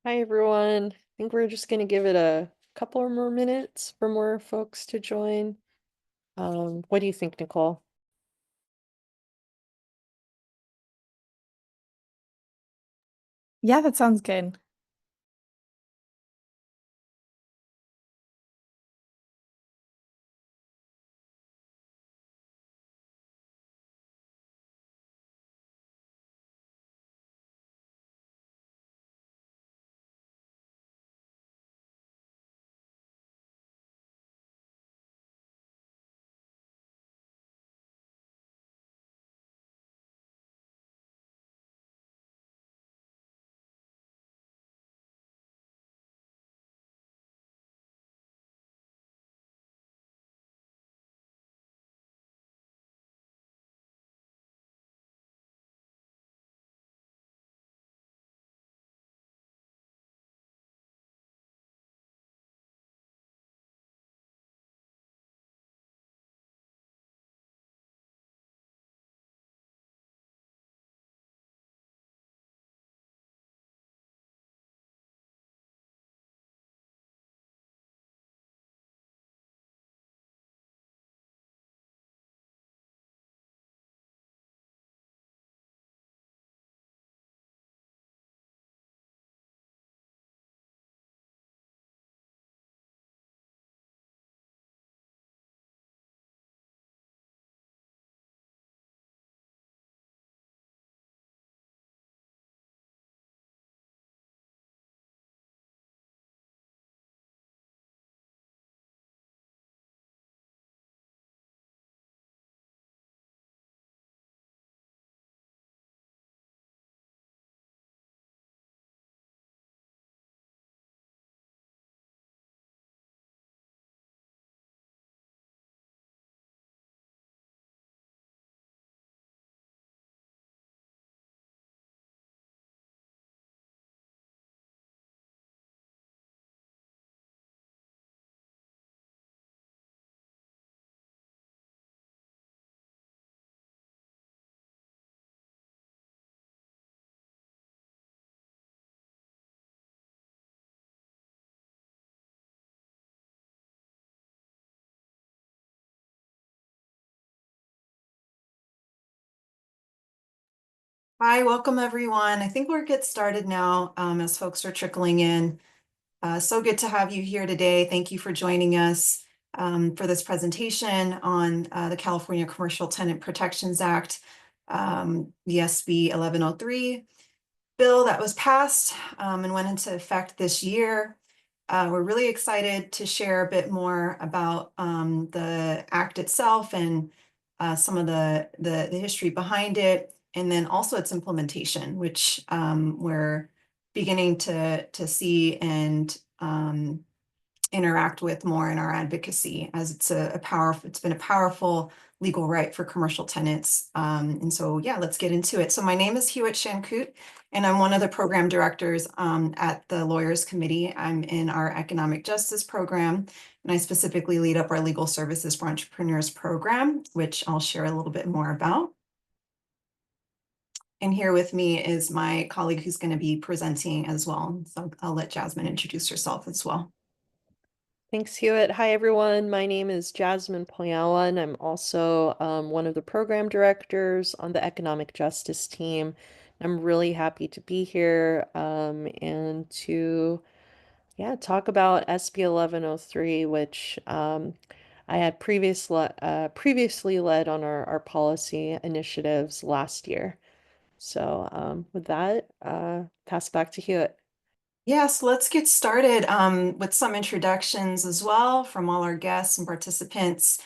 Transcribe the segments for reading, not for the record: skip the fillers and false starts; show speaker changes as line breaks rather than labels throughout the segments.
Hi, everyone. I think we're just going to give it a couple more minutes for more folks to join. What do you think, Nicole?
Yeah, that sounds good.
Hi, welcome everyone. I think we'll get started now as folks are trickling in. So good to have you here today. Thank you for joining us for this presentation on the California Commercial Tenant Protections Act, the SB 1103 bill that was passed and went into effect this year. We're really excited to share a bit more about the act itself and some of the history behind it, and then also its implementation, which we're beginning to see and interact with more in our advocacy, as it's been a powerful legal right for commercial tenants. And so, yeah, let's get into it. So my name is Hewitt Shankoot, and I'm one of the program directors at the Lawyers Committee. I'm in our Economic Justice program, and I specifically lead up our Legal Services for Entrepreneurs program, which I'll share a little bit more about. And here with me is my colleague who's going to be presenting as well. So I'll let Jasmine introduce herself as well.
Thanks, Hewitt. Hi, everyone. My name is Jasmine Poyala, and I'm also one of the program directors on the Economic Justice team. I'm really happy to be here and to, yeah, talk about SB 1103, which I had previously led on our policy initiatives last year. So with that, pass back to Hewitt.
Yes, let's get started with some introductions as well from all our guests and participants,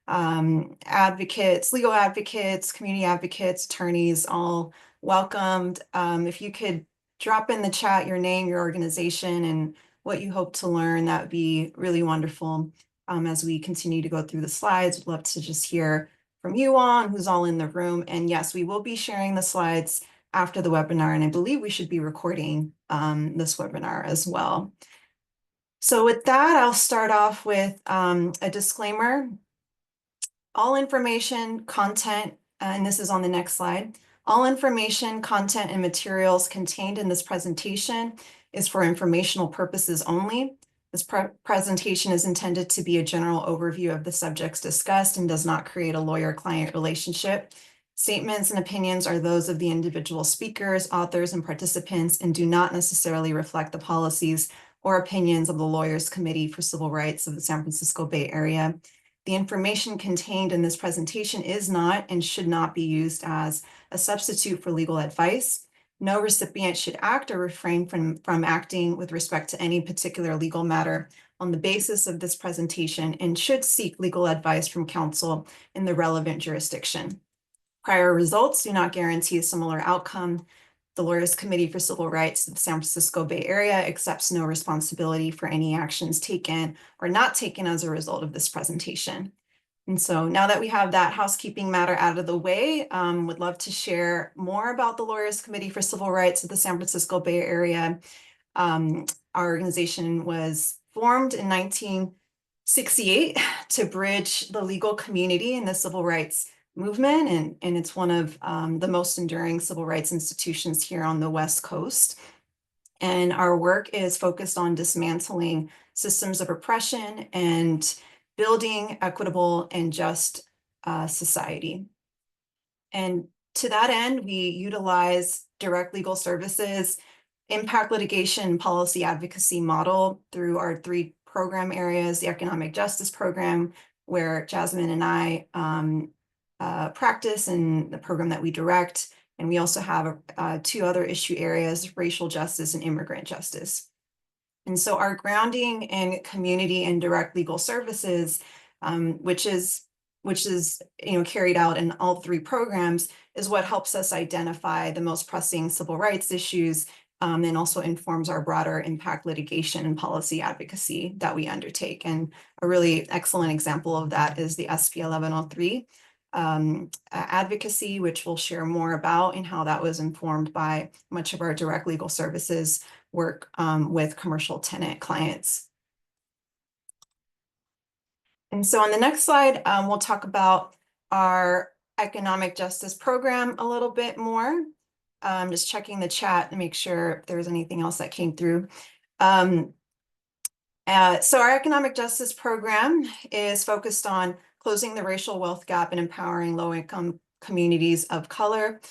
advocates, legal advocates, community advocates, attorneys, all welcomed. If you could drop in the chat your name, your organization, and what you hope to learn, that would be really wonderful. As we continue to go through the slides, we'd love to just hear from you all and who's all in the room. And yes, we will be sharing the slides after the webinar, and I believe we should be recording this webinar as well. So with that, I'll start off with a disclaimer. All information, content, and this is on the next slide, all information, content, and materials contained in this presentation is for informational purposes only. This presentation is intended to be a general overview of the subjects discussed and does not create a lawyer-client relationship. Statements and opinions are those of the individual speakers, authors, and participants and do not necessarily reflect the policies or opinions of the Lawyers Committee for Civil Rights of the San Francisco Bay Area. The information contained in this presentation is not and should not be used as a substitute for legal advice. No recipient should act or refrain from acting with respect to any particular legal matter on the basis of this presentation and should seek legal advice from counsel in the relevant jurisdiction. Prior results do not guarantee a similar outcome. The Lawyers Committee for Civil Rights of the San Francisco Bay Area accepts no responsibility for any actions taken or not taken as a result of this presentation. And so now that we have that housekeeping matter out of the way, would love to share more about the Lawyers Committee for Civil Rights of the San Francisco Bay Area. Our organization was formed in 1968 to bridge the legal community in the civil rights movement, and it's one of the most enduring civil rights institutions here on the West Coast. And our work is focused on dismantling systems of oppression and building equitable and just society. And to that end, we utilize direct legal services, impact litigation, and policy advocacy model through our 3 program areas: the economic justice program, where Jasmine and I practice, and the program that we direct. And we also have 2 other issue areas: racial justice and immigrant justice. And so our grounding in community and direct legal services, which is carried out in all 3 programs, is what helps us identify the most pressing civil rights issues, and also informs our broader impact litigation and policy advocacy that we undertake. And a really excellent example of that is the SB 1103 advocacy, which we'll share more about, and how that was informed by much of our direct legal services work with commercial tenant clients. And so on the next slide, we'll talk about our economic justice program a little bit more. Just checking the chat to make sure if there's anything else that came through. So our economic justice program is focused on closing the racial wealth gap and empowering low-income communities of color.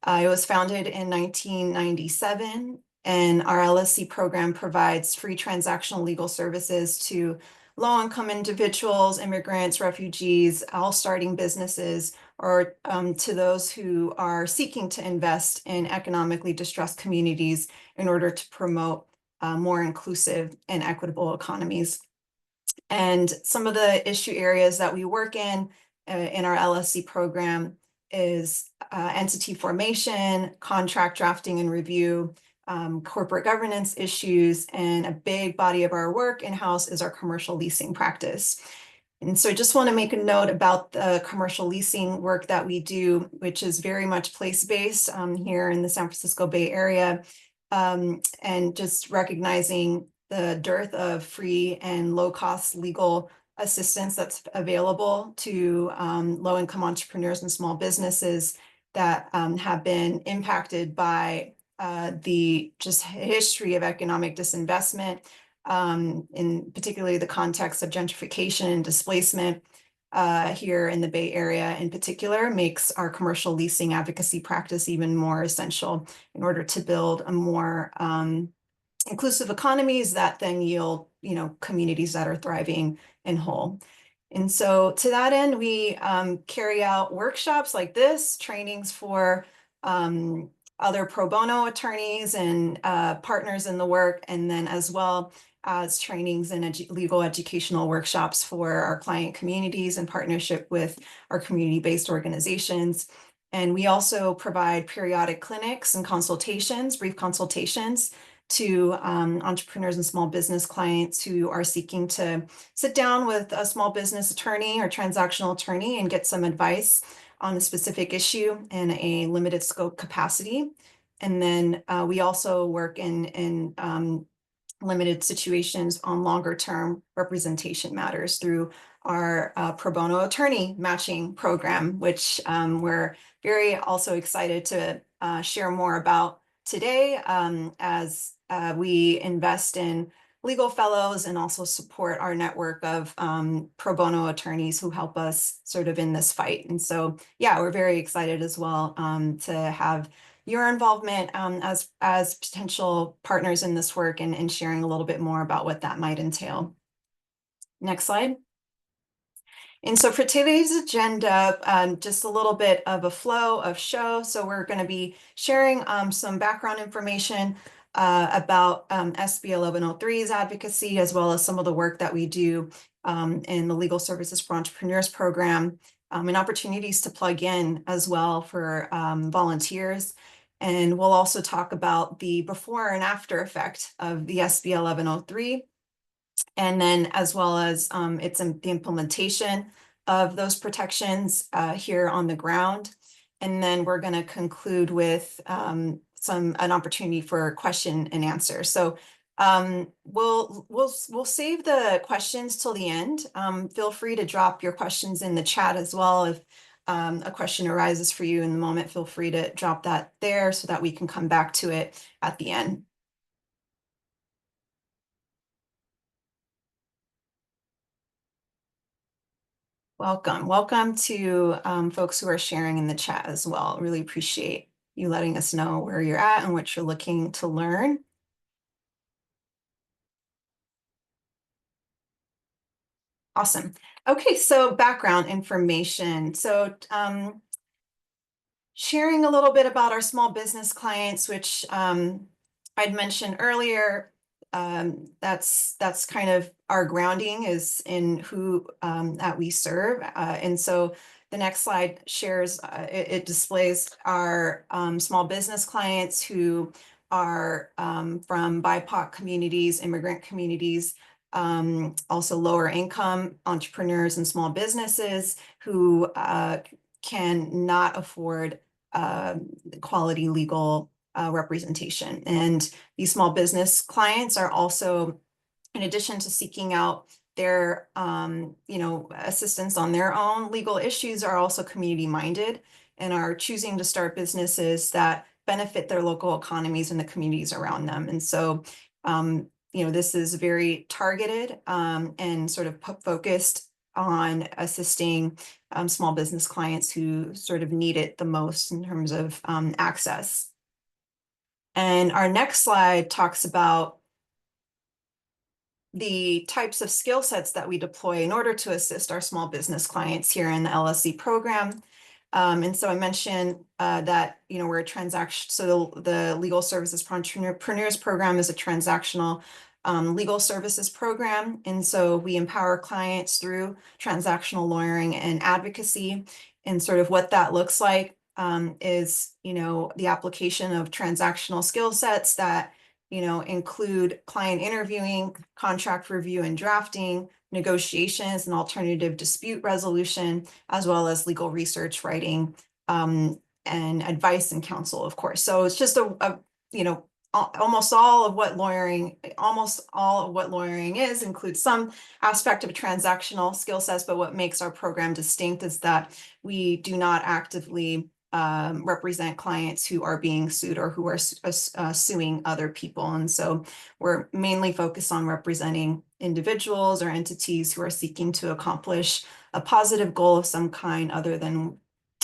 It was founded in 1997, and our LSC program provides free transactional legal services to low-income individuals, immigrants, refugees, all starting businesses, or to those who are seeking to invest in economically distressed communities in order to promote more inclusive and equitable economies. And some of the issue areas that we work in our LSC program is entity formation, contract drafting and review, corporate governance issues, and a big body of our work in-house is our commercial leasing practice. And so I just want to make a note about the commercial leasing work that we do, which is very much place-based here in the San Francisco Bay Area, and just recognizing the dearth of free and low-cost legal assistance that's available to low-income entrepreneurs and small businesses that have been impacted by the just history of economic disinvestment, in particularly the context of gentrification and displacement here in the Bay Area in particular, makes our commercial leasing advocacy practice even more essential in order to build a more inclusive economies that then yield, communities that are thriving and whole. And so to that end, we carry out workshops like this, trainings for other pro bono attorneys and partners in the work, and then as well as trainings and legal educational workshops for our client communities in partnership with our community-based organizations. And we also provide periodic clinics and consultations, brief consultations, to entrepreneurs and small business clients who are seeking to sit down with a small business attorney or transactional attorney and get some advice on a specific issue in a limited scope capacity. And then we also work in limited situations on longer term representation matters through our pro bono attorney matching program, which we're very also excited to share more about today as we invest in legal fellows and also support our network of pro bono attorneys who help us sort of in this fight. And so, yeah, we're very excited as well to have your involvement as potential partners in this work and sharing a little bit more about what that might entail. Next slide. And so for today's agenda, just a little bit of a flow of show. So we're going to be sharing some background information about SB 1103's advocacy, as well as some of the work that we do in the Legal Services for Entrepreneurs program, and opportunities to plug in as well for volunteers. And we'll also talk about the before and after effect of the SB 1103. And then as well as the implementation of those protections here on the ground. And then we're going to conclude with an opportunity for question and answer. So we'll save the questions till the end. Feel free to drop your questions in the chat as well. If a question arises for you in the moment, feel free to drop that there so that we can come back to it at the end. Welcome to folks who are sharing in the chat as well. Really appreciate you letting us know where you're at and what you're looking to learn. Awesome. Okay, so background information. So sharing a little bit about our small business clients, which I'd mentioned earlier. That's kind of our grounding is in who that we serve. And so the next slide shares, it displays our small business clients who are from BIPOC communities, immigrant communities, also lower income entrepreneurs and small businesses who can not afford quality legal representation. And these small business clients are also, in addition to seeking out their assistance on their own legal issues, are also community minded and are choosing to start businesses that benefit their local economies and the communities around them. And so this is very targeted and sort of focused on assisting small business clients who sort of need it the most in terms of access. And our next slide talks about the types of skill sets that we deploy in order to assist our small business clients here in the LSC program. And so I mentioned that, we're a transaction. So the Legal Services for Entrepreneurs program is a transactional legal services program. And so we empower clients through transactional lawyering and advocacy. And sort of what that looks like is, the application of transactional skill sets that include client interviewing, contract review and drafting, negotiations and alternative dispute resolution, as well as legal research writing, and advice and counsel, of course. So it's just almost all of what lawyering is includes some aspect of transactional skill sets, but what makes our program distinct is that we do not actively represent clients who are being sued or who are suing other people. And so we're mainly focused on representing individuals or entities who are seeking to accomplish a positive goal of some kind other than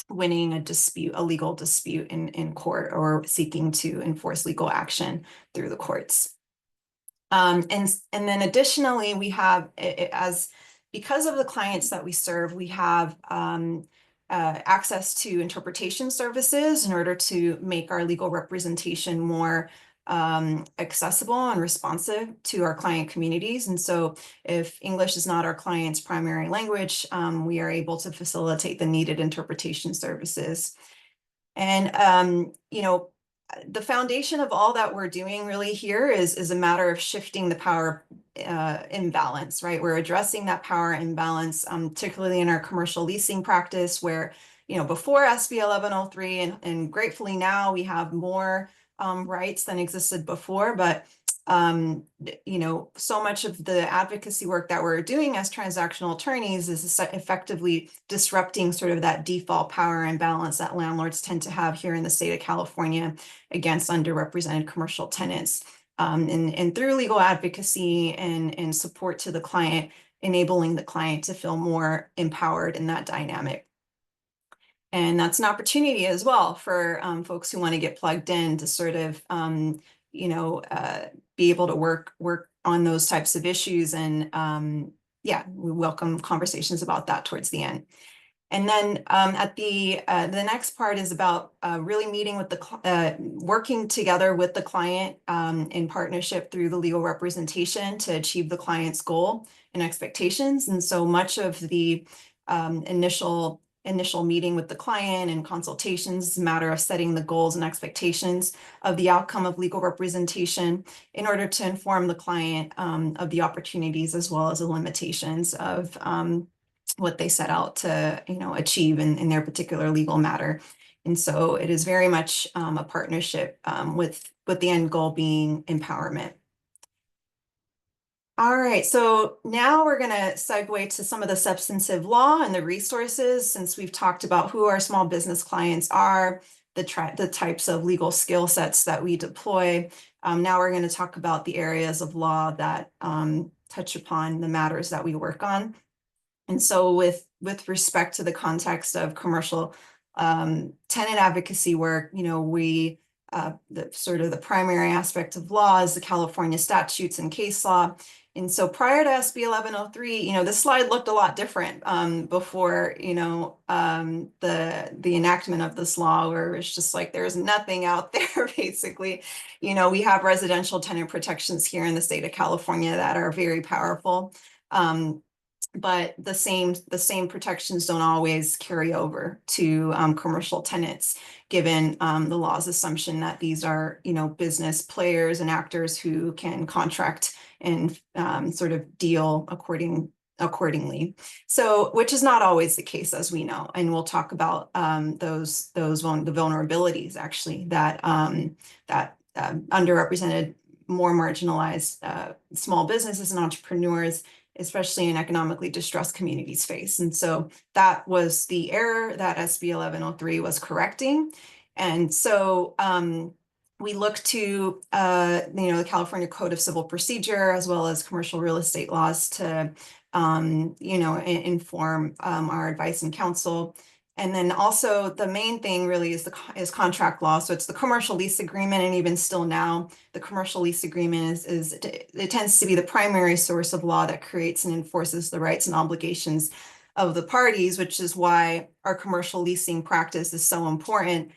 winning a legal dispute in court or seeking to enforce legal action through the courts. And then additionally, we have, because of the clients that we serve, we have access to interpretation services in order to make our legal representation more accessible and responsive to our client communities. And so if English is not our client's primary language, we are able to facilitate the needed interpretation services. And, the foundation of all that we're doing really here is a matter of shifting the power imbalance, right? We're addressing that power imbalance, particularly in our commercial leasing practice where, before SB 1103 and gratefully now we have more rights than existed before, but so much of the advocacy work that we're doing as transactional attorneys is effectively disrupting sort of that default power imbalance that landlords tend to have here in the state of California against underrepresented commercial tenants. And through legal advocacy and support to the client, enabling the client to feel more empowered in that dynamic. And that's an opportunity as well for folks who want to get plugged in to sort of, be able to work on those types of issues. And yeah, we welcome conversations about that towards the end. And then at the next part is about really meeting with working together with the client in partnership through the legal representation to achieve the client's goal and expectations. And so much of the initial meeting with the client and consultations is a matter of setting the goals and expectations of the outcome of legal representation in order to inform the client of the opportunities as well as the limitations of what they set out to, achieve in their particular legal matter. And so it is very much a partnership with the end goal being empowerment. All right, so now we're going to segue to some of the substantive law and the resources, since we've talked about who our small business clients are, the types of legal skill sets that we deploy. Now we're going to talk about the areas of law that touch upon the matters that we work on. And so with respect to the context of commercial tenant advocacy work, we the primary aspect of law is the California statutes and case law. And so prior to SB 1103, this slide looked a lot different before, the enactment of this law, where it's just like there's nothing out there, basically. We have residential tenant protections here in the state of California that are very powerful. But the same protections don't always carry over to commercial tenants, given the law's assumption that these are, business players and actors who can contract and sort of deal accordingly. So, which is not always the case, as we know, and we'll talk about the vulnerabilities actually that underrepresented, more marginalized small businesses and entrepreneurs, especially in economically distressed communities, face. And so that was the error that SB 1103 was correcting. And so we look to the California Code of Civil Procedure as well as commercial real estate laws to inform our advice and counsel. And then also the main thing really is contract law. So it's the commercial lease agreement, and even still now, the commercial lease agreement it tends to be the primary source of law that creates and enforces the rights and obligations of the parties, which is why our commercial leasing practice is so important.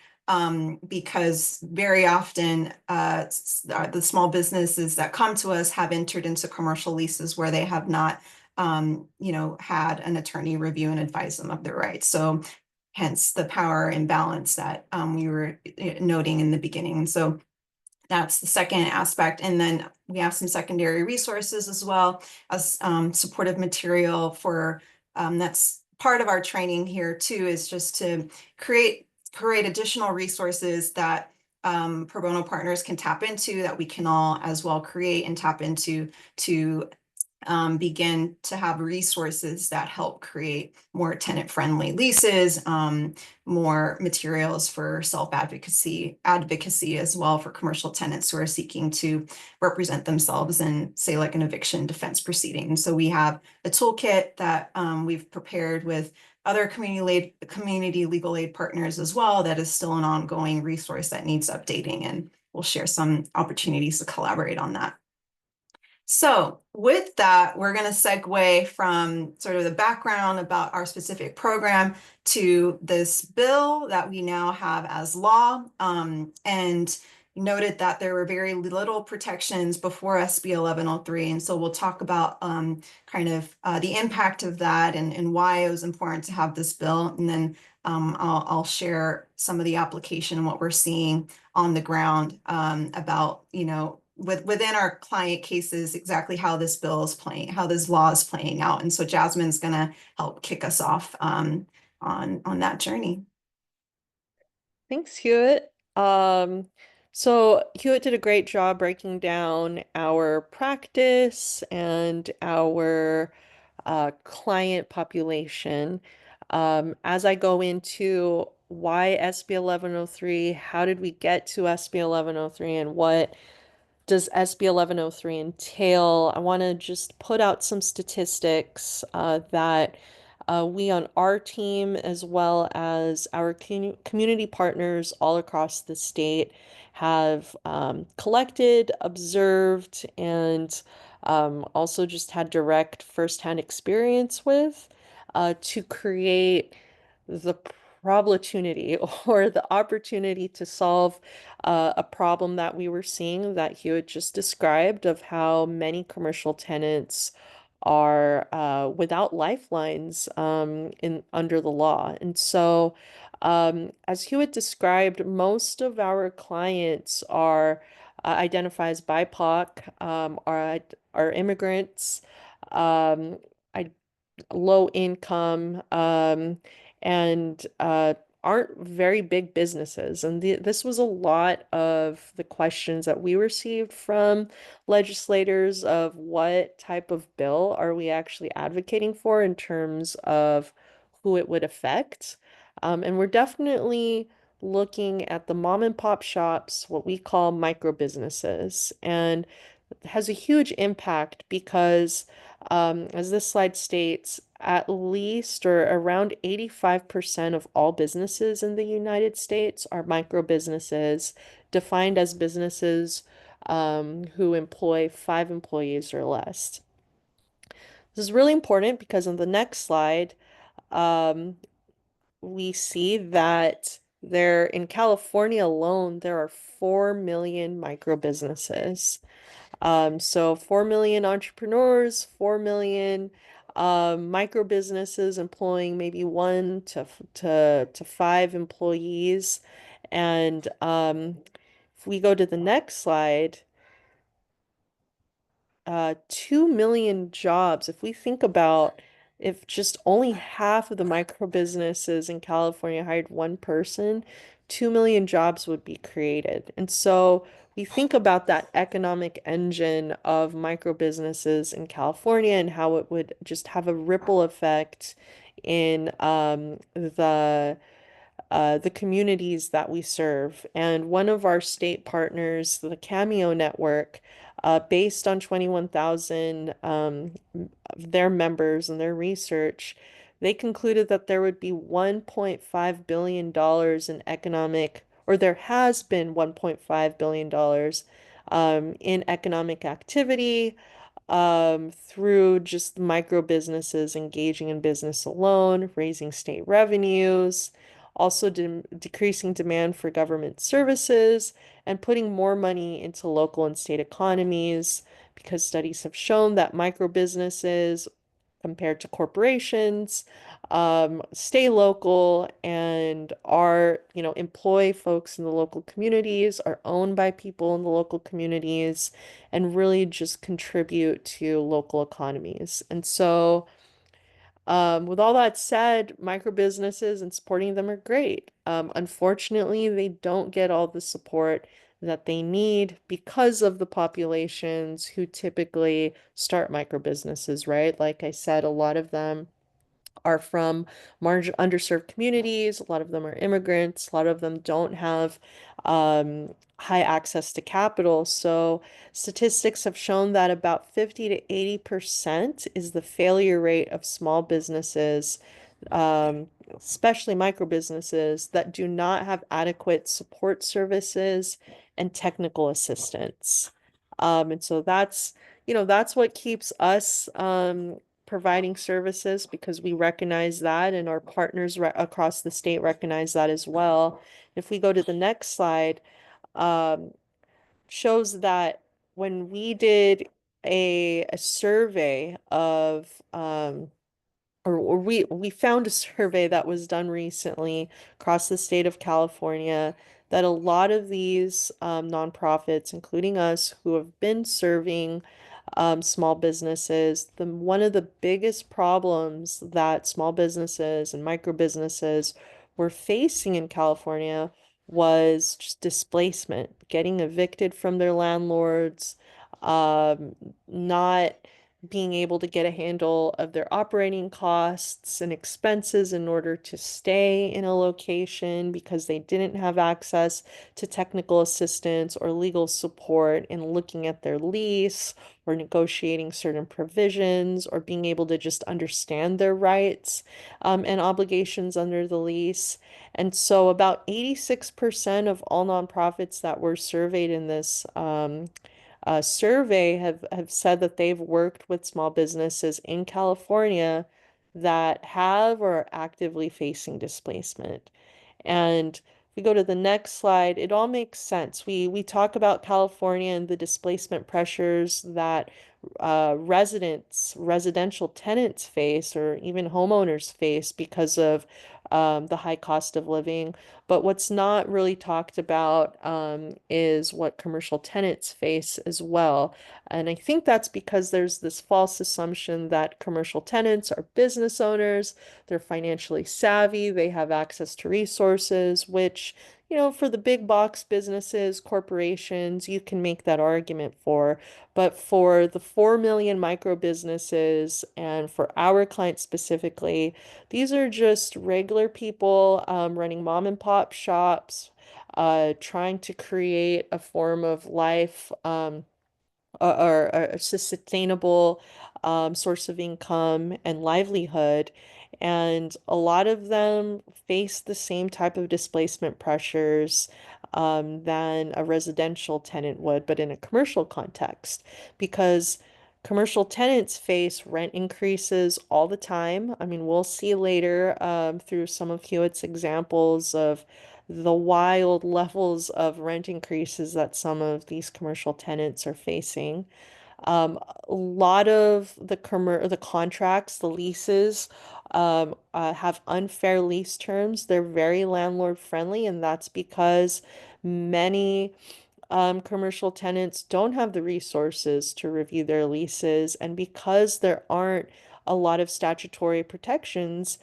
Because very often the small businesses that come to us have entered into commercial leases where they have not had an attorney review and advise them of their rights. So hence the power imbalance that we were noting in the beginning. So that's the second aspect. And then we have some secondary resources as well as supportive material for, that's part of our training here too, is just to create additional resources that pro bono partners can tap into, that we can all as well create and tap into to begin to have resources that help create more tenant-friendly leases, more materials for self-advocacy, as well for commercial tenants who are seeking to represent themselves in, say, like an eviction defense proceeding. So we have a toolkit that we've prepared with other community legal aid partners as well, that is still an ongoing resource that needs updating, and we'll share some opportunities to collaborate on that. So with that, we're going to segue from sort of the background about our specific program to this bill that we now have as law, and noted that there were very little protections before SB 1103. And so we'll talk about kind of the impact of that and why it was important to have this bill. And then I'll share some of the application and what we're seeing on the ground about, within our client cases, exactly how this bill is playing, how this law is playing out. And so Jasmine's going to help kick us off on that journey.
Thanks, Hewitt. So Hewitt did a great job breaking down our practice and our client population. As I go into why SB 1103, how did we get to SB 1103, and what does SB 1103 entail? I want to just put out some statistics that we on our team, as well as our community partners all across the state, have collected, observed, and also just had direct firsthand experience with to create the opportunity or the opportunity to solve a problem that we were seeing that Hewitt just described of how many commercial tenants are without lifelines in under the law. And so, as Hewitt described, most of our clients are identified as BIPOC, are immigrants, um, I low income, and aren't very big businesses. And this was a lot of the questions that we received from legislators of what type of bill are we actually advocating for in terms of who it would affect. And we're definitely looking at the mom and pop shops, what we call micro businesses, and it has a huge impact because as this slide states, at least or around 85% of all businesses in the United States are micro businesses, defined as businesses who employ 5 employees or less. This is really important because on the next slide, um, we see that there in California alone, there are 4 million micro businesses. So 4 million entrepreneurs, 4 million micro businesses employing maybe one to 5 employees. And if we go to the next slide, 2 million jobs. If we think about if just only half of the micro businesses in California hired one person, 2 million jobs would be created. And so we think about that economic engine of micro businesses in California and how it would just have a ripple effect in the communities that we serve. And one of our state partners, the Cameo Network, based on 21,000 of their members and their research, they concluded that there would be $1.5 billion in economic, or there has been $1.5 billion in economic activity through just micro businesses engaging in business alone, raising state revenues, also decreasing demand for government services, and putting more money into local and state economies because studies have shown that micro businesses compared to corporations, stay local and employ folks in the local communities, are owned by people in the local communities, and really just contribute to local economies. And so, with all that said, micro businesses and supporting them are great. Unfortunately, they don't get all the support that they need because of the populations who typically start micro businesses, right? Like I said, a lot of them are from underserved communities. A lot of them are immigrants. A lot of them don't have high access to capital. So statistics have shown that about 50 to 80% is the failure rate of small businesses, especially micro businesses that do not have adequate support services and technical assistance. And so that's what keeps us providing services because we recognize that, and our partners across the state recognize that as well. If we go to the next slide, um, shows that when we did a survey of or we found a survey that was done recently across the state of California that a lot of these nonprofits, including us, who have been serving small businesses, one of the biggest problems that small businesses and micro businesses were facing in California was just displacement, getting evicted from their landlords, um, not being able to get a handle of their operating costs and expenses in order to stay in a location because they didn't have access to technical assistance or legal support in looking at their lease or negotiating certain provisions or being able to just understand their rights, and obligations under the lease. And so about 86% of all nonprofits that were surveyed in this survey have said that they've worked with small businesses in California that have or are actively facing displacement. And if we go to the next slide, it all makes sense. We talk about California and the displacement pressures that residential tenants face, or even homeowners face because of the high cost of living. But what's not really talked about is what commercial tenants face as well. And I think that's because there's this false assumption that commercial tenants are business owners, they're financially savvy, they have access to resources, which, for the big box businesses, corporations, you can make that argument for. But for the 4 million micro businesses and for our clients specifically, these are just regular people running mom and pop shops, trying to create a form of life. Or a sustainable source of income and livelihood. And a lot of them face the same type of displacement pressures than a residential tenant would, but in a commercial context, because commercial tenants face rent increases all the time. I mean, we'll see later through some of Hewitt's examples of the wild levels of rent increases that some of these commercial tenants are facing. A lot of the contracts, the leases, have unfair lease terms. They're very landlord friendly, and that's because many commercial tenants don't have the resources to review their leases, and because there aren't a lot of statutory protections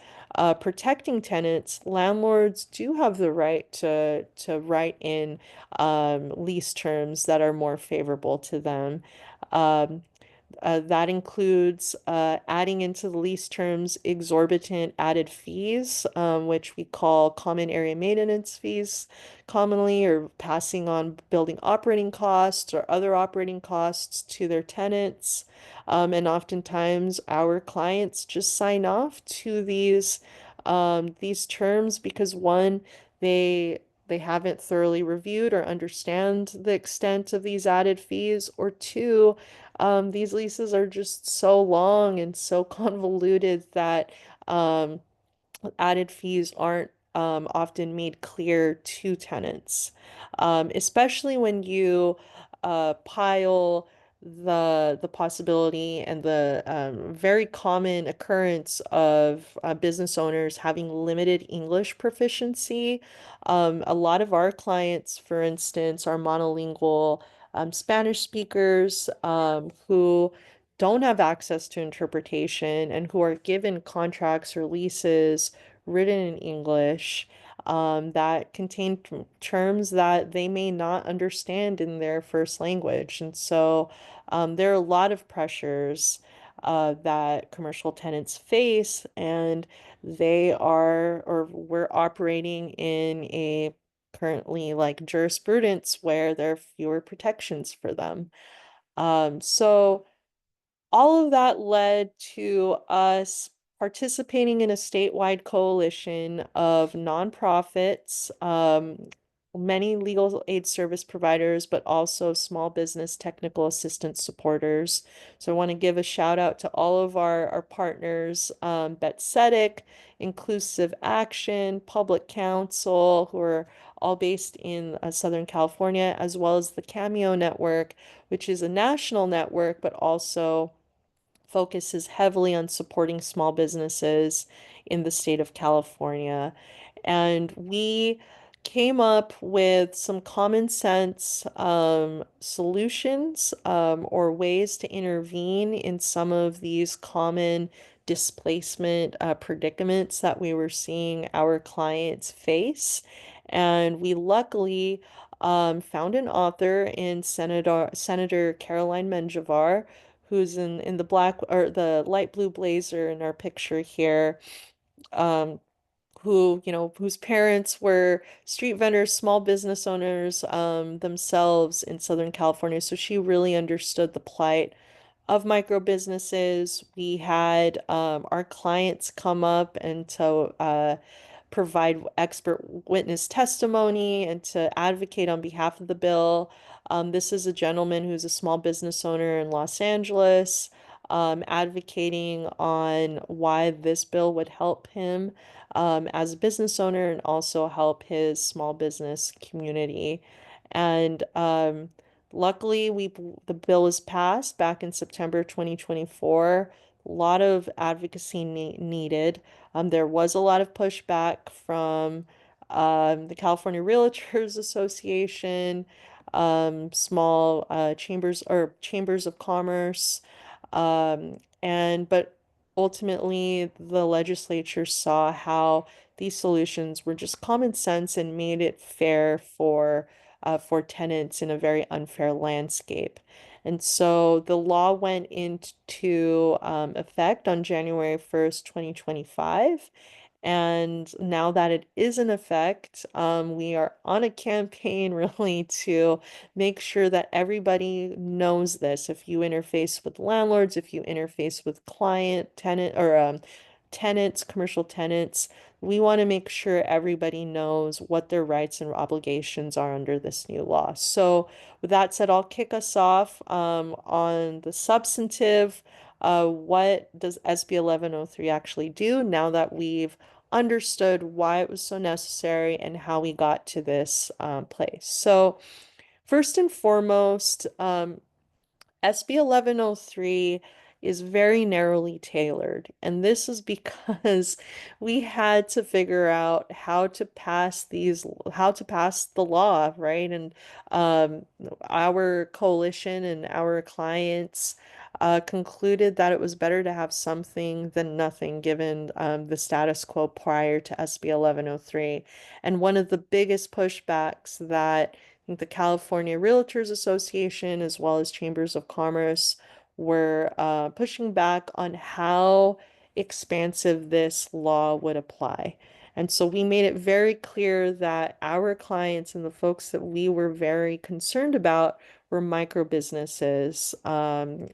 protecting tenants, landlords do have the right to write in lease terms that are more favorable to them. Um, that includes adding into the lease terms exorbitant added fees, which we call common area maintenance fees commonly, or passing on building operating costs or other operating costs to their tenants. And oftentimes our clients just sign off to these terms because one, they haven't thoroughly reviewed or understand the extent of these added fees, or two, these leases are just so long and so convoluted that um, added fees aren't often made clear to tenants, especially when you pile the possibility and the very common occurrence of business owners having limited English proficiency. A lot of our clients, for instance, are monolingual Spanish speakers who don't have access to interpretation and who are given contracts or leases written in English that contain terms that they may not understand in their first language. And so there are a lot of pressures that commercial tenants face, and we're operating in a currently like jurisprudence where there are fewer protections for them. So all of that led to us participating in a statewide coalition of nonprofits, many legal aid service providers, but also small business technical assistance supporters. So I want to give a shout out to all of our partners, BetCetic, Inclusive Action, Public Counsel, who are all based in Southern California, as well as the Cameo Network, which is a national network, but also focuses heavily on supporting small businesses in the state of California. And we came up with some common sense solutions or ways to intervene in some of these common displacement predicaments that we were seeing our clients face. And we luckily found an author in Senator Caroline Menjivar, who's in the black or the light blue blazer in our picture here. Um, who, whose parents were street vendors, small business owners, themselves in Southern California. So she really understood the plight of micro businesses. We had our clients come up and to provide expert witness testimony and to advocate on behalf of the bill. This is a gentleman who's a small business owner in Los Angeles, advocating on why this bill would help him as a business owner and also help his small business community. And luckily, the bill was passed back in September 2024. A lot of advocacy needed. There was a lot of pushback from the California Realtors Association, small chambers of commerce, and but ultimately the legislature saw how these solutions were just common sense and made it fair for tenants in a very unfair landscape. And so the law went into effect on January 1st, 2025. And now that it is in effect, we are on a campaign really to make sure that everybody knows this. If you interface with landlords, if you interface with tenants, commercial tenants, we want to make sure everybody knows what their rights and obligations are under this new law. So, with that said, I'll kick us off on the substantive. What does SB 1103 actually do now that we've understood why it was so necessary and how we got to this place? So, first and foremost, SB 1103 is very narrowly tailored, and this is because we had to figure out how to pass the law, right? And um, our coalition and our clients concluded that it was better to have something than nothing, given the status quo prior to SB 1103. And one of the biggest pushbacks that the California Realtors Association, as well as Chambers of Commerce, were pushing back on how expansive this law would apply. And so we made it very clear that our clients and the folks that we were very concerned about were micro businesses from,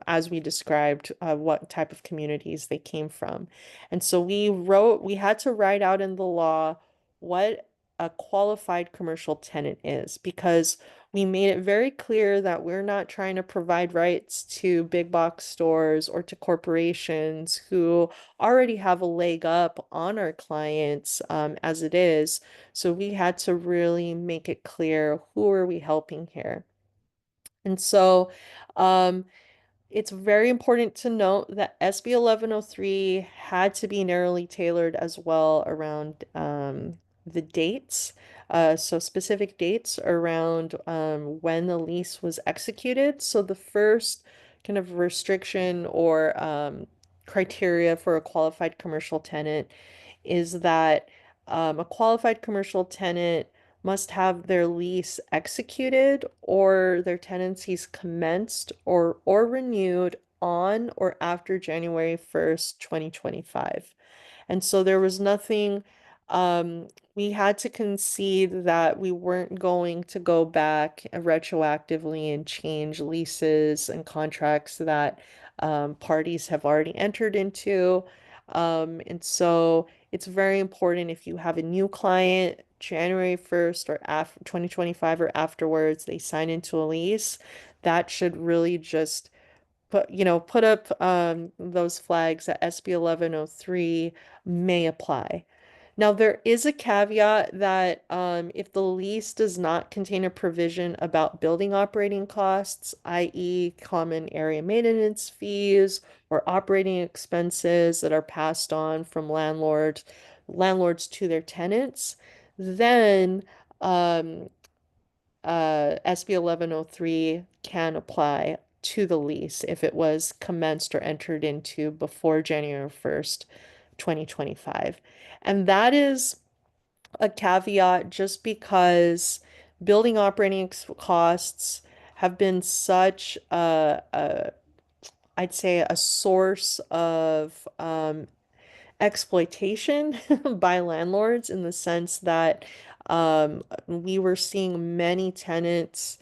as we described, what type of communities they came from. And so we had to write out in the law what a qualified commercial tenant is, because we made it very clear that we're not trying to provide rights to big box stores or to corporations who already have a leg up on our clients as it is. So we had to really make it clear, who are we helping here? And so um, it's very important to note that SB 1103 had to be narrowly tailored as well around the dates. So specific dates around when the lease was executed. So the first kind of restriction or criteria for a qualified commercial tenant is that a qualified commercial tenant must have their lease executed or their tenancies commenced or renewed on or after January 1st, 2025. And so there was nothing, we had to concede that we weren't going to go back retroactively and change leases and contracts that parties have already entered into. And so it's very important, if you have a new client, January 1st or after 2025 or afterwards, they sign into a lease, that should really just put up those flags that SB 1103 may apply. Now, there is a caveat that if the lease does not contain a provision about building operating costs, i.e., common area maintenance fees or operating expenses that are passed on from landlords to their tenants, then um, SB 1103 can apply to the lease if it was commenced or entered into before January 1st, 2025. And that is a caveat just because building operating costs have been such I'd say a source of exploitation by landlords in the sense that we were seeing many tenants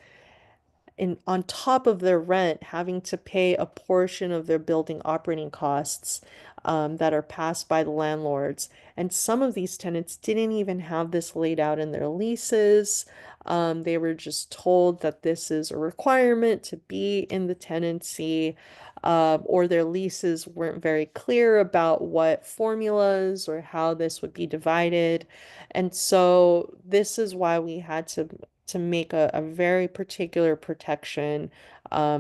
on top of their rent, having to pay a portion of their building operating costs that are passed by the landlords. And some of these tenants didn't even have this laid out in their leases. They were just told that this is a requirement to be in the tenancy, or their leases weren't very clear about what formulas or how this would be divided. And so this is why we had to make a very particular protection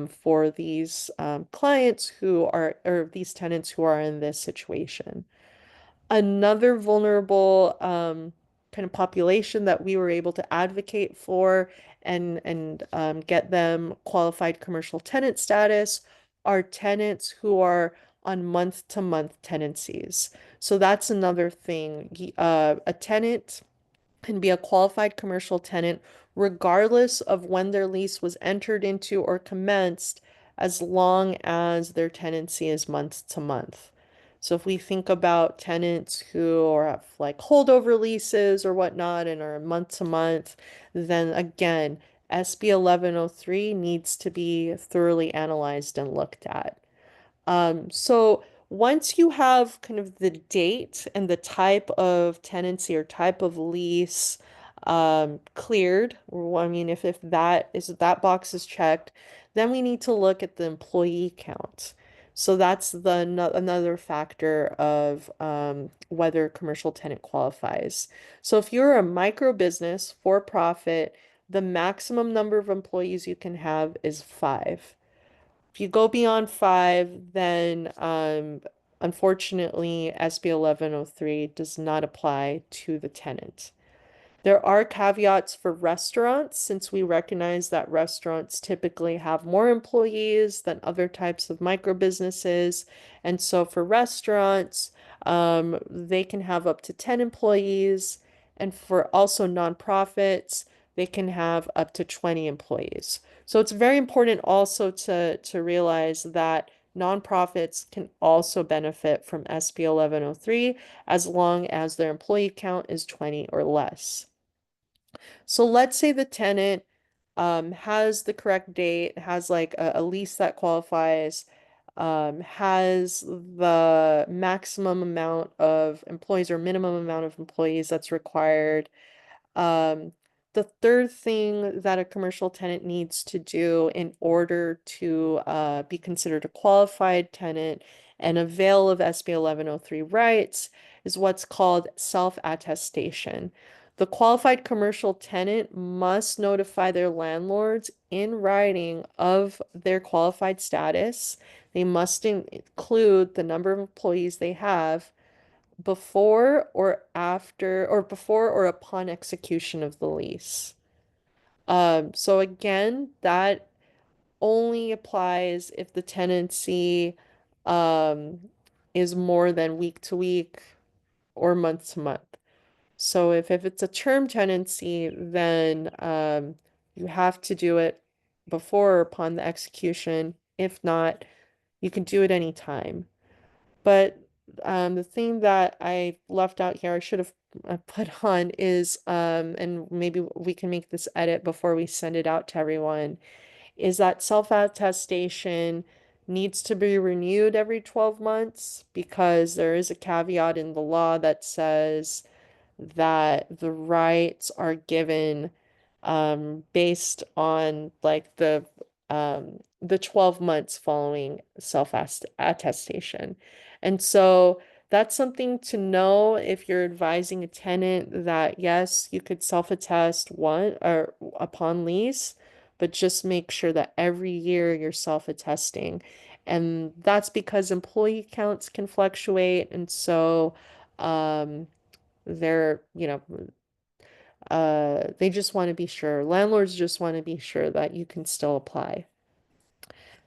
for these clients who are, or these tenants who are in this situation. Another vulnerable kind of population that we were able to advocate for and get them qualified commercial tenant status are tenants who are on month-to-month tenancies. So that's another thing. A tenant can be a qualified commercial tenant regardless of when their lease was entered into or commenced, as long as their tenancy is month to month. So if we think about tenants who are have like holdover leases or whatnot and are month to month, then again, SB 1103 needs to be thoroughly analyzed and looked at. So once you have kind of the date and the type of tenancy or type of lease cleared, or I mean, if that box is checked, then we need to look at the employee count. So that's the no, another factor of whether a commercial tenant qualifies. So if you're a micro business for profit, the maximum number of employees you can have is five. If you go beyond five, then unfortunately, SB 1103 does not apply to the tenant. There are caveats for restaurants since we recognize that restaurants typically have more employees than other types of micro businesses. And so for restaurants, they can have up to 10 employees. And for also nonprofits, they can have up to 20 employees. So it's very important also to realize that nonprofits can also benefit from SB 1103 as long as their employee count is 20 or less. So let's say the tenant has the correct date, has like a lease that qualifies, has the maximum amount of employees or minimum amount of employees that's required. Um, the third thing that a commercial tenant needs to do in order to be considered a qualified tenant and avail of SB 1103 rights is what's called self-attestation. The qualified commercial tenant must notify their landlords in writing of their qualified status. They must include the number of employees they have before or after, or before or upon execution of the lease. So again, that only applies if the tenancy um, is more than week to week or month to month. So if it's a term tenancy, then you have to do it before or upon the execution. If not, you can do it anytime. But the thing that I left out here, I should have put on is, and maybe we can make this edit before we send it out to everyone, is that self-attestation needs to be renewed every 12 months because there is a caveat in the law that says that the rights are given based on like the 12 months following self-attestation. And so that's something to know if you're advising a tenant that yes, you could self-attest one or upon lease, but just make sure that every year you're self-attesting. And that's because employee counts can fluctuate. And so they're, they just want to be sure. Landlords just want to be sure that you can still apply.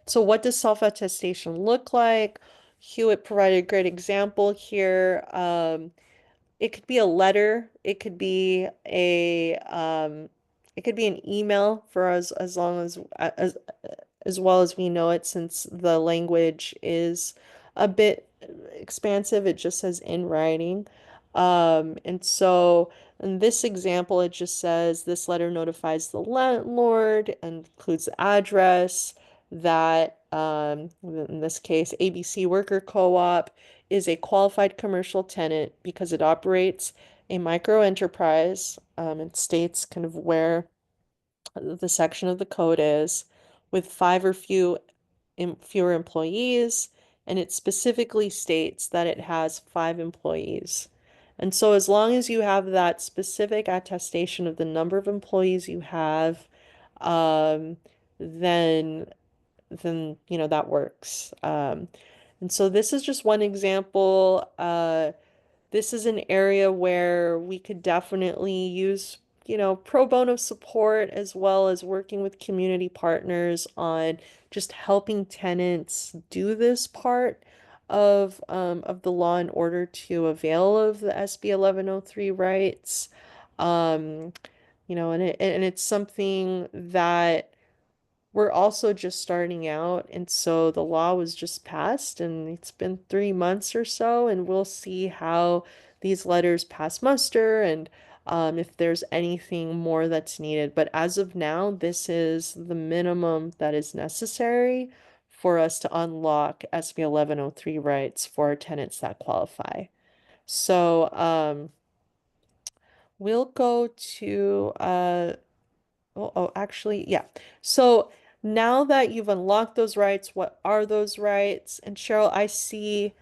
So what does self-attestation look like? Hewitt provided a great example here. it could be a letter, it could be an email for us as long as well as we know it, since the language is a bit expansive. It just says in writing. And so in this example, it just says this letter notifies the landlord and includes the address that, in this case, ABC Worker Co-op is a qualified commercial tenant because it operates a micro enterprise. It states kind of where the section of the code is with five or fewer employees, and it specifically states that it has 5 employees. And so as long as you have that specific attestation of the number of employees you have, um, then that works. And so this is just one example. This is an area where we could definitely use, pro bono support as well as working with community partners on just helping tenants do this part of the law in order to avail of the SB 1103 rights. Um, and it's something that we're also just starting out, and so the law was just passed, and it's been 3 months or so, and we'll see how these letters pass muster and if there's anything more that's needed. But as of now, this is the minimum that is necessary for us to unlock SB 1103 rights for our tenants that qualify. So we'll go to actually, yeah. So now that you've unlocked those rights, what are those rights? And Cheryl, I see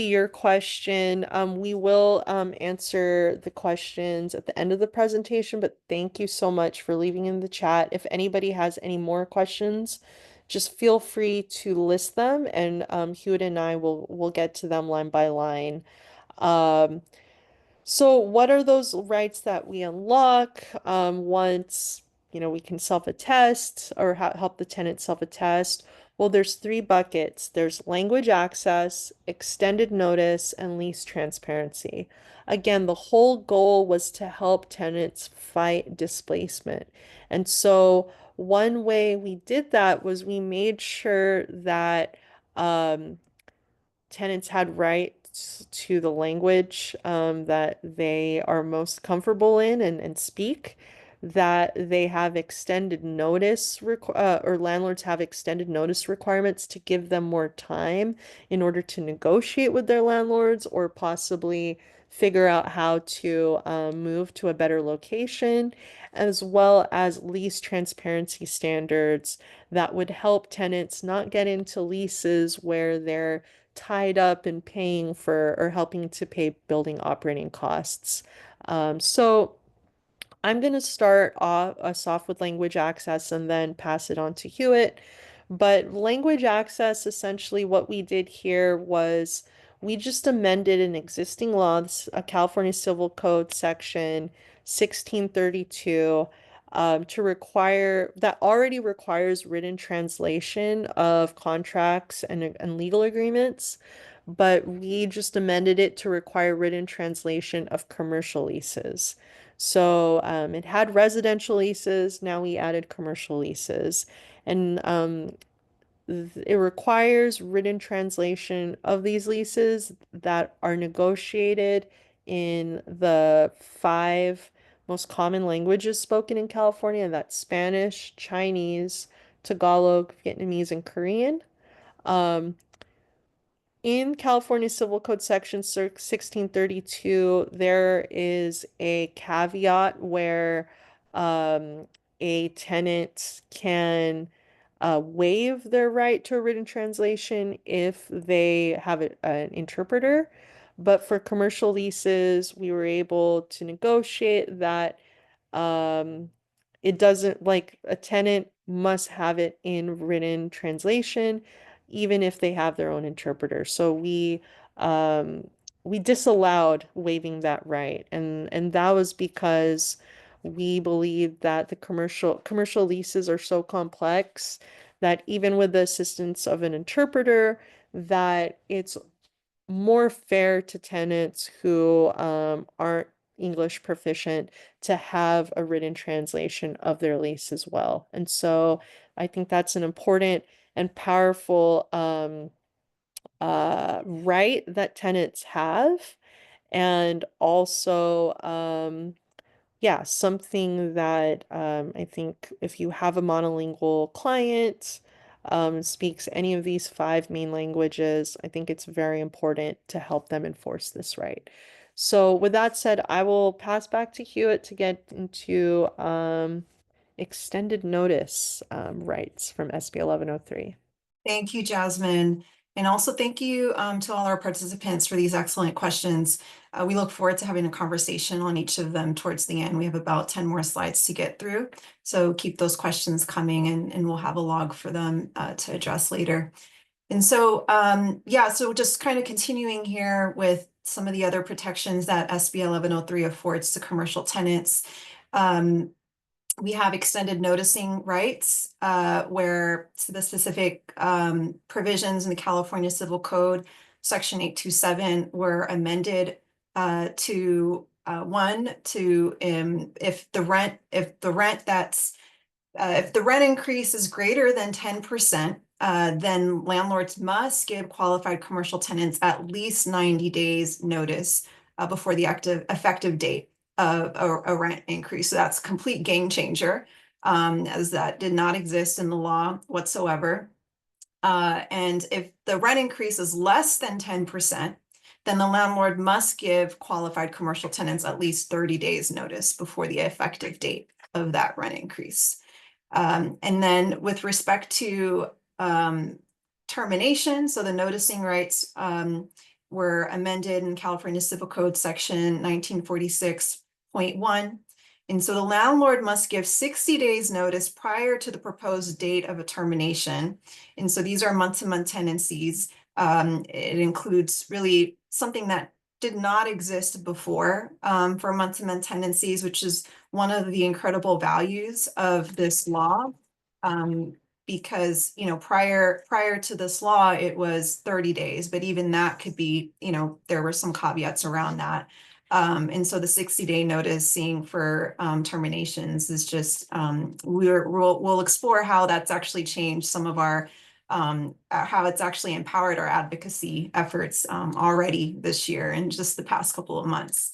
your question. We will answer the questions at the end of the presentation, but thank you so much for leaving in the chat. If anybody has any more questions, just feel free to list them, and Hewitt and I will get to them line by line. Um, so what are those rights that we unlock once, we can self-attest or help the tenant self-attest? Well, there's 3 buckets. There's language access, extended notice, and lease transparency. Again, the whole goal was to help tenants fight displacement. And so one way we did that was we made sure that um, tenants had rights to the language that they are most comfortable in and speak, that they have extended notice or landlords have extended notice requirements to give them more time in order to negotiate with their landlords or possibly figure out how to move to a better location, as well as lease transparency standards that would help tenants not get into leases where they're tied up in paying for or helping to pay building operating costs. So I'm going to start us off with language access and then pass it on to Hewitt. But language access, essentially what we did here was we just amended an existing law, a California Civil Code section 1632, to require that already requires written translation of contracts and legal agreements, but we just amended it to require written translation of commercial leases. So it had residential leases. Now we added commercial leases. And it requires written translation of these leases that are negotiated in the 5 most common languages spoken in California. That's Spanish, Chinese, Tagalog, Vietnamese, and Korean. Um, in California Civil Code Section 1632, there is a caveat where um, a tenant can waive their right to a written translation if they have an interpreter. But for commercial leases, we were able to negotiate that um, it doesn't, like, a tenant must have it in written translation, even if they have their own interpreter. So we disallowed waiving that right, and that was because we believe that the commercial leases are so complex that even with the assistance of an interpreter, that it's more fair to tenants who aren't English proficient to have a written translation of their lease as well. And so I think that's an important and powerful right that tenants have. And also, yeah, something that I think if you have a monolingual client, speaks any of these five main languages, I think it's very important to help them enforce this right. So with that said, I will pass back to Hewitt to get into extended notice rights from SB 1103.
Thank you, Jasmine. And also thank you to all our participants for these excellent questions. We look forward to having a conversation on each of them towards the end. We have about 10 more slides to get through. So keep those questions coming and we'll have a log for them to address later. And so, yeah, so just kind of continuing here with some of the other protections that SB 1103 affords to commercial tenants. We have extended noticing rights where the specific provisions in the California Civil Code, Section 827, were amended to if the rent increase is greater than 10%, then landlords must give qualified commercial tenants at least 90 days notice before the effective date of a rent increase. So that's a complete game changer, as that did not exist in the law whatsoever. And if the rent increase is less than 10%, then the landlord must give qualified commercial tenants at least 30 days notice before the effective date of that rent increase. And then with respect to termination, so the noticing rights were amended in California Civil Code Section 1946.1. And so the landlord must give 60 days notice prior to the proposed date of a termination. And so these are month-to-month tenancies. It includes really something that did not exist before for month-to-month tenancies, which is one of the incredible values of this law. Because, you know, prior to this law, it was 30 days, but even that could be, you know, there were some caveats around that. And so the 60-day noticing for terminations is just, we'll explore how that's actually changed some of our, how it's actually empowered our advocacy efforts already this year and just the past couple of months.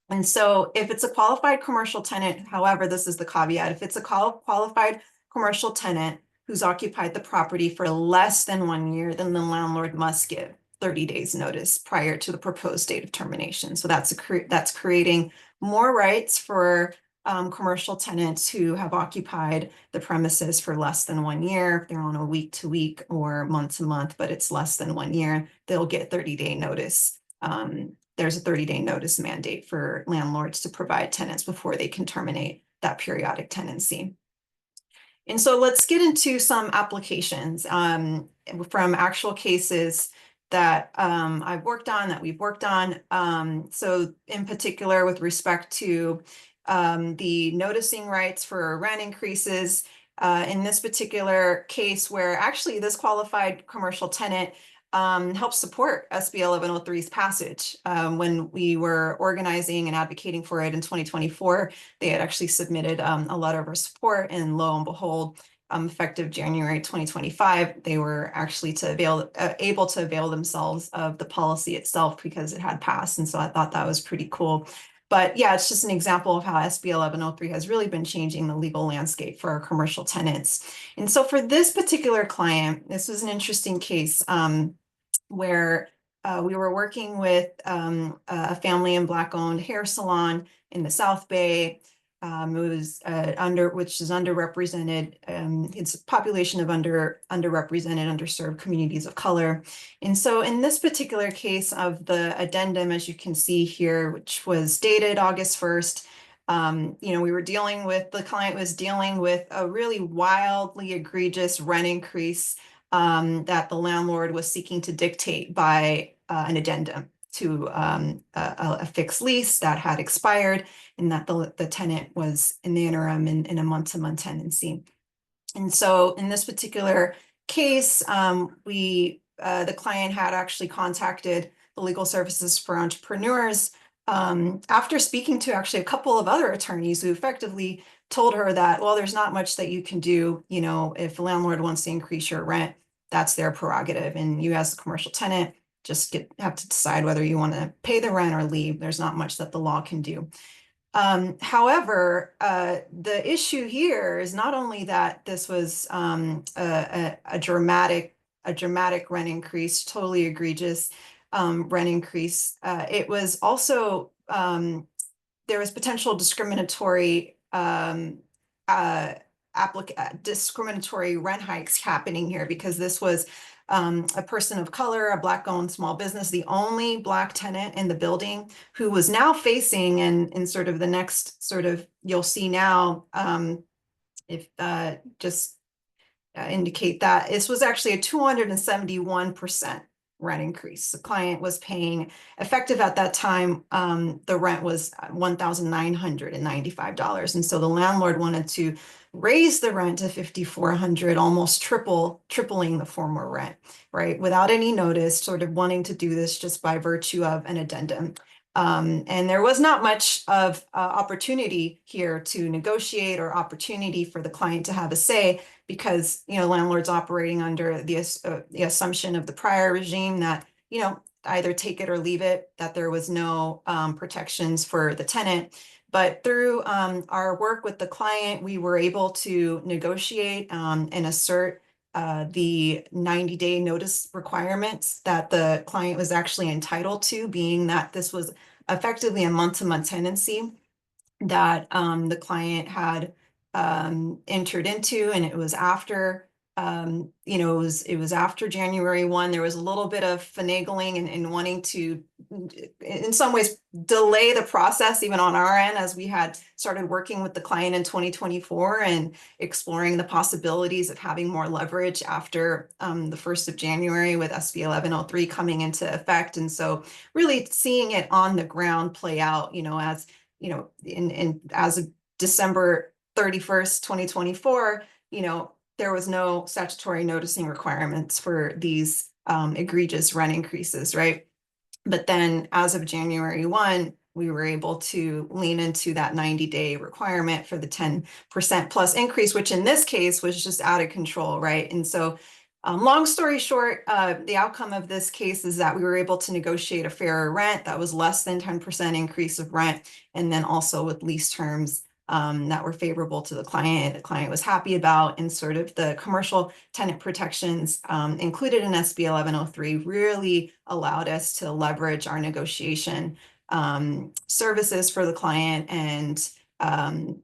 And so if it's a qualified commercial tenant, however, this is the caveat, if it's a qualified commercial tenant who's occupied the property for less than 1 year, then the landlord must give 30 days notice prior to the proposed date of termination. So that's creating more rights for commercial tenants who have occupied the premises for less than 1 year. If they're on a week-to-week or month-to-month, but it's less than 1 year, they'll get 30-day notice. There's a 30-day notice mandate for landlords to provide tenants before they can terminate that periodic tenancy. And so let's get into some applications from actual cases that I've worked on, that we've worked on. So in particular, with respect to the noticing rights for rent increases, in this particular case where actually this qualified commercial tenant helped support SB 1103's passage. When we were organizing and advocating for it in 2024, they had actually submitted a letter of support, and lo and behold, effective January 2025, they were actually able to avail themselves of the policy itself because it had passed. And so I thought that was pretty cool. But yeah, it's just an example of how SB 1103 has really been changing the legal landscape for our commercial tenants. And so for this particular client, this was an interesting case where we were working with a family and Black-owned hair salon in the South Bay. It was which is underrepresented. It's a population of underrepresented, underserved communities of color. And so in this particular case of the addendum, as you can see here, which was dated August 1st, you know, the client was dealing with a really wildly egregious rent increase that the landlord was seeking to dictate by an addendum to a fixed lease that had expired, and that the tenant was in the interim in a month-to-month tenancy. And so in this particular case, the client had actually contacted the legal services for entrepreneurs. After speaking to actually a couple of other attorneys who effectively told her that, well, there's not much that you can do. You know, if the landlord wants to increase your rent, that's their prerogative. And you as a commercial tenant just have to decide whether you want to pay the rent or leave. There's not much that the law can do. However, the issue here is not only that this was a dramatic rent increase, totally egregious rent increase. It was also there was potential discriminatory discriminatory rent hikes happening here, because this was a person of color, a Black-owned small business, the only Black tenant in the building, who was now facing, and in sort of the next sort of, you'll see now, if just indicate that this was actually a 271% rent increase. The client was paying, effective at that time, the rent was $1,995. And so the landlord wanted to raise the rent to $5,400, almost tripling the former rent, right? Without any notice, sort of wanting to do this just by virtue of an addendum. And there was not much of opportunity here to negotiate, or opportunity for the client to have a say, because, you know, landlords operating under the assumption of the prior regime that, you know, either take it or leave it, that there was no protections for the tenant. But through our work with the client, we were able to negotiate and assert the 90-day notice requirements that the client was actually entitled to, being that this was effectively a month-to-month tenancy that the client had entered into, and it was after you know, it was after January 1. There was a little bit of finagling and wanting to, in some ways, delay the process even on our end, as we had started working with the client in 2024 and exploring the possibilities of having more leverage after the 1st of January with SB 1103 coming into effect. And so really seeing it on the ground play out, you know, as you know, as of December 31st, 2024, you know, there was no statutory noticing requirements for these egregious rent increases, right? But then as of January 1, we were able to lean into that 90-day requirement for the 10% plus increase, which in this case was just out of control, right? And so long story short, the outcome of this case is that we were able to negotiate a fairer rent that was less than 10% increase of rent, and then also with lease terms that were favorable to the client was happy about, and sort of the commercial tenant protections included in SB 1103 really allowed us to leverage our negotiation services for the client. And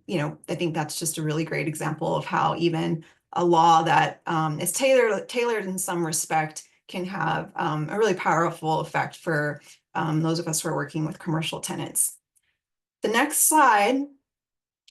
you know, I think that's just a really great example of how even a law that is tailored in some respect can have a really powerful effect for those of us who are working with commercial tenants. The next slide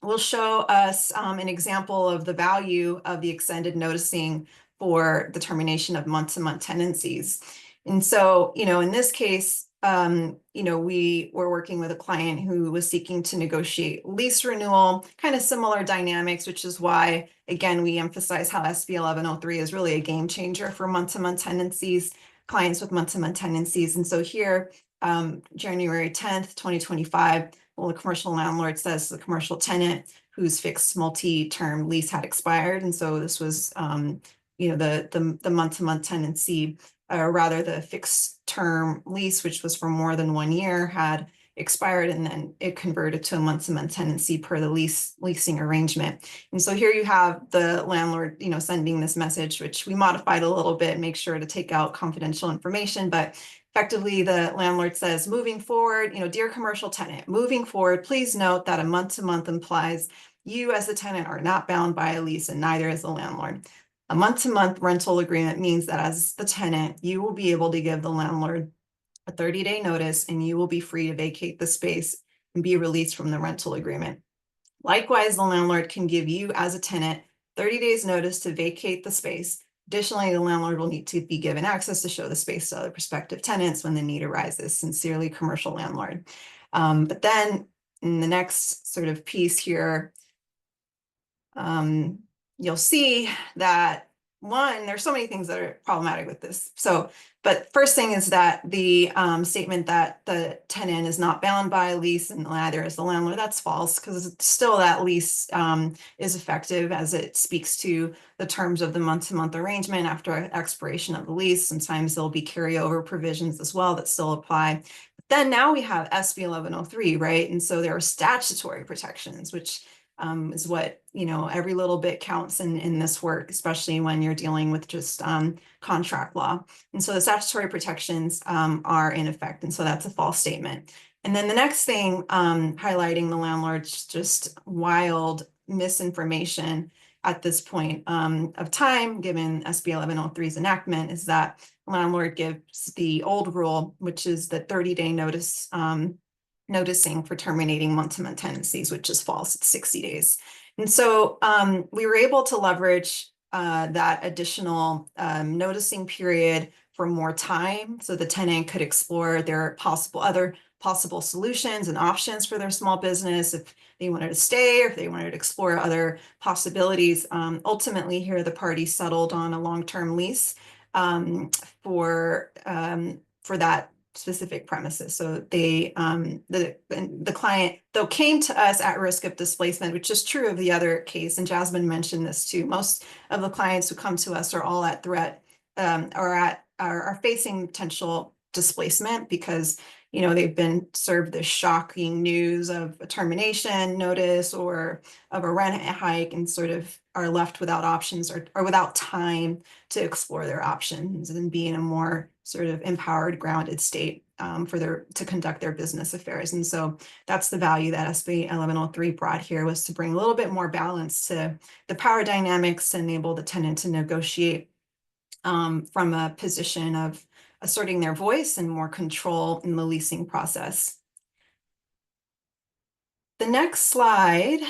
will show us an example of the value of the extended noticing for the termination of month-to-month tenancies. And so, you know, in this case, you know, we were working with a client who was seeking to negotiate lease renewal, kind of similar dynamics, which is why, again, we emphasize how SB 1103 is really a game changer for month-to-month tenancies, clients with month-to-month tenancies. And so here, January 10th, 2025, well, the commercial landlord says the commercial tenant whose fixed multi-term lease had expired. And so this was, you know, the month-to-month tenancy, or rather the fixed term lease, which was for more than 1 year, had expired, and then it converted to a month-to-month tenancy per the leasing arrangement. And so here you have the landlord, you know, sending this message, which we modified a little bit, make sure to take out confidential information, but effectively, the landlord says, moving forward, you know, dear commercial tenant, moving forward, please note that a month-to-month implies you as the tenant are not bound by a lease, and neither is the landlord. A month-to-month rental agreement means that as the tenant, you will be able to give the landlord a 30-day notice, and you will be free to vacate the space and be released from the rental agreement. Likewise, the landlord can give you as a tenant 30 days notice to vacate the space. Additionally, the landlord will need to be given access to show the space to other prospective tenants when the need arises. Sincerely, commercial landlord. But then in the next sort of piece here, you'll see that one, there's so many things that are problematic with this. So, but first thing is that the statement that the tenant is not bound by a lease and neither is the landlord, that's false, because still that lease is effective as it speaks to the terms of the month-to-month arrangement after expiration of the lease. Sometimes there'll be carryover provisions as well that still apply. But then now we have SB 1103, right? And so there are statutory protections, which is what, every little bit counts in this work, especially when you're dealing with just contract law. And so the statutory protections are in effect. And so that's a false statement. And then the next thing, highlighting the landlord's just wild misinformation at this point of time, given SB 1103's enactment, is that the landlord gives the old rule, which is the 30-day notice noticing for terminating month-to-month tenancies, which is false. It's 60 days. And so we were able to leverage that additional noticing period for more time, so the tenant could explore their other possible solutions and options for their small business if they wanted to stay or if they wanted to explore other possibilities. Ultimately, here the parties settled on a long-term lease for that specific premises. So they, the client, though, came to us at risk of displacement, which is true of the other case, and Jasmine mentioned this too. Most of the clients who come to us are all at threat or are facing potential displacement because they've been served this shocking news of a termination notice or of a rent hike and sort of are left without options or without time to explore their options and be in a more sort of empowered, grounded state to conduct their business affairs. And so that's the value that SB 1103 brought here, was to bring a little bit more balance to the power dynamics to enable the tenant to negotiate from a position of asserting their voice and more control in the leasing process. The next slide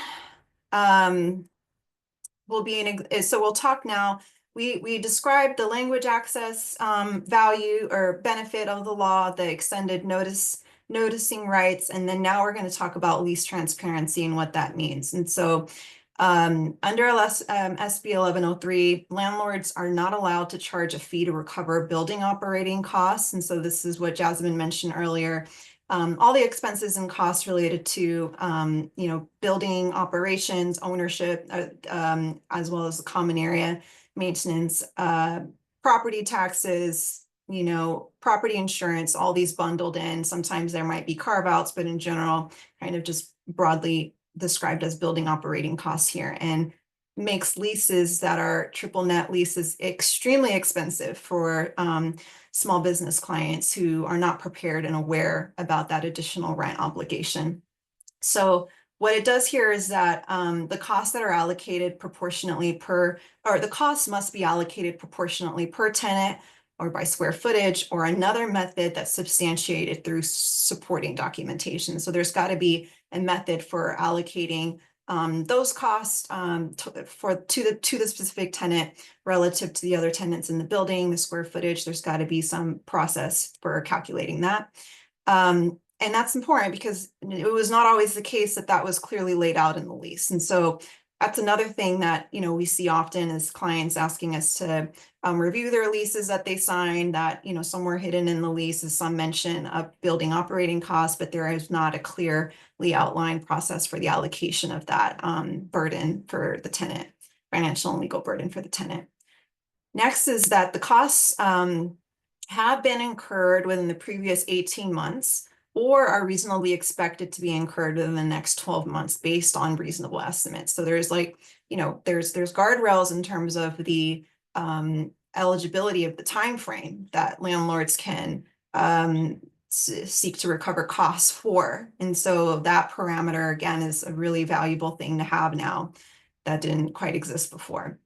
will be so we'll talk now. We described the language access value or benefit of the law, the extended noticing rights, and then now we're going to talk about lease transparency and what that means. And so under SB 1103, landlords are not allowed to charge a fee to recover building operating costs. And so this is what Jasmine mentioned earlier. All the expenses and costs related to, building operations, ownership, as well as the common area maintenance, property taxes, property insurance, all these bundled in. Sometimes there might be carve outs, but in general, kind of just broadly described as building operating costs here, and makes leases that are triple net leases extremely expensive for small business clients who are not prepared and aware about that additional rent obligation. So what it does here is that the costs that are allocated proportionately the costs must be allocated proportionately per tenant or by square footage or another method that's substantiated through supporting documentation. So there's got to be a method for allocating those costs to the specific tenant relative to the other tenants in the building, the square footage. There's got to be some process for calculating that. And that's important because it was not always the case that was clearly laid out in the lease. And so that's another thing that, we see often is clients asking us to review their leases that they sign, that, somewhere hidden in the lease is some mention of building operating costs, but there is not a clearly outlined process for the allocation of that burden for the tenant, financial and legal burden for the tenant. Next is that the costs have been incurred within the previous 18 months or are reasonably expected to be incurred within the next 12 months based on reasonable estimates. So there's there's guardrails in terms of the eligibility of the time frame that landlords can seek to recover costs for. And so that parameter, again, is a really valuable thing to have now that didn't quite exist before.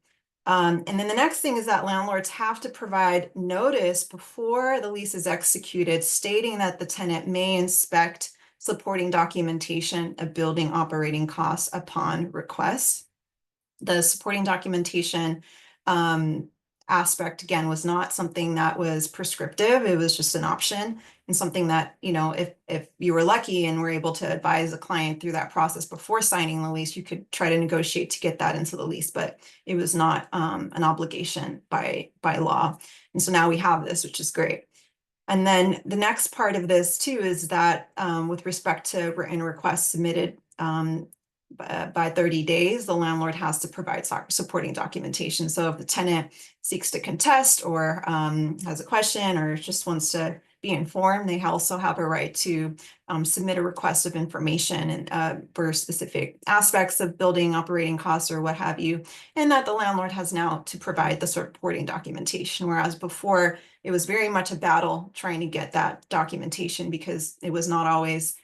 And then the next thing is that landlords have to provide notice before the lease is executed, stating that the tenant may inspect supporting documentation of building operating costs upon request. The supporting documentation aspect, again, was not something that was prescriptive. It was just an option and something that, you know, if you were lucky and were able to advise a client through that process before signing the lease, you could try to negotiate to get that into the lease, but it was not an obligation by law. And so now we have this, which is great. And then the next part of this too is that with respect to written requests submitted by 30 days, the landlord has to provide supporting documentation. So if the tenant seeks to contest or has a question or just wants to be informed, they also have a right to submit a request of information and for specific aspects of building operating costs or what have you, and that the landlord has now to provide the supporting documentation, whereas before it was very much a battle trying to get that documentation because it was not always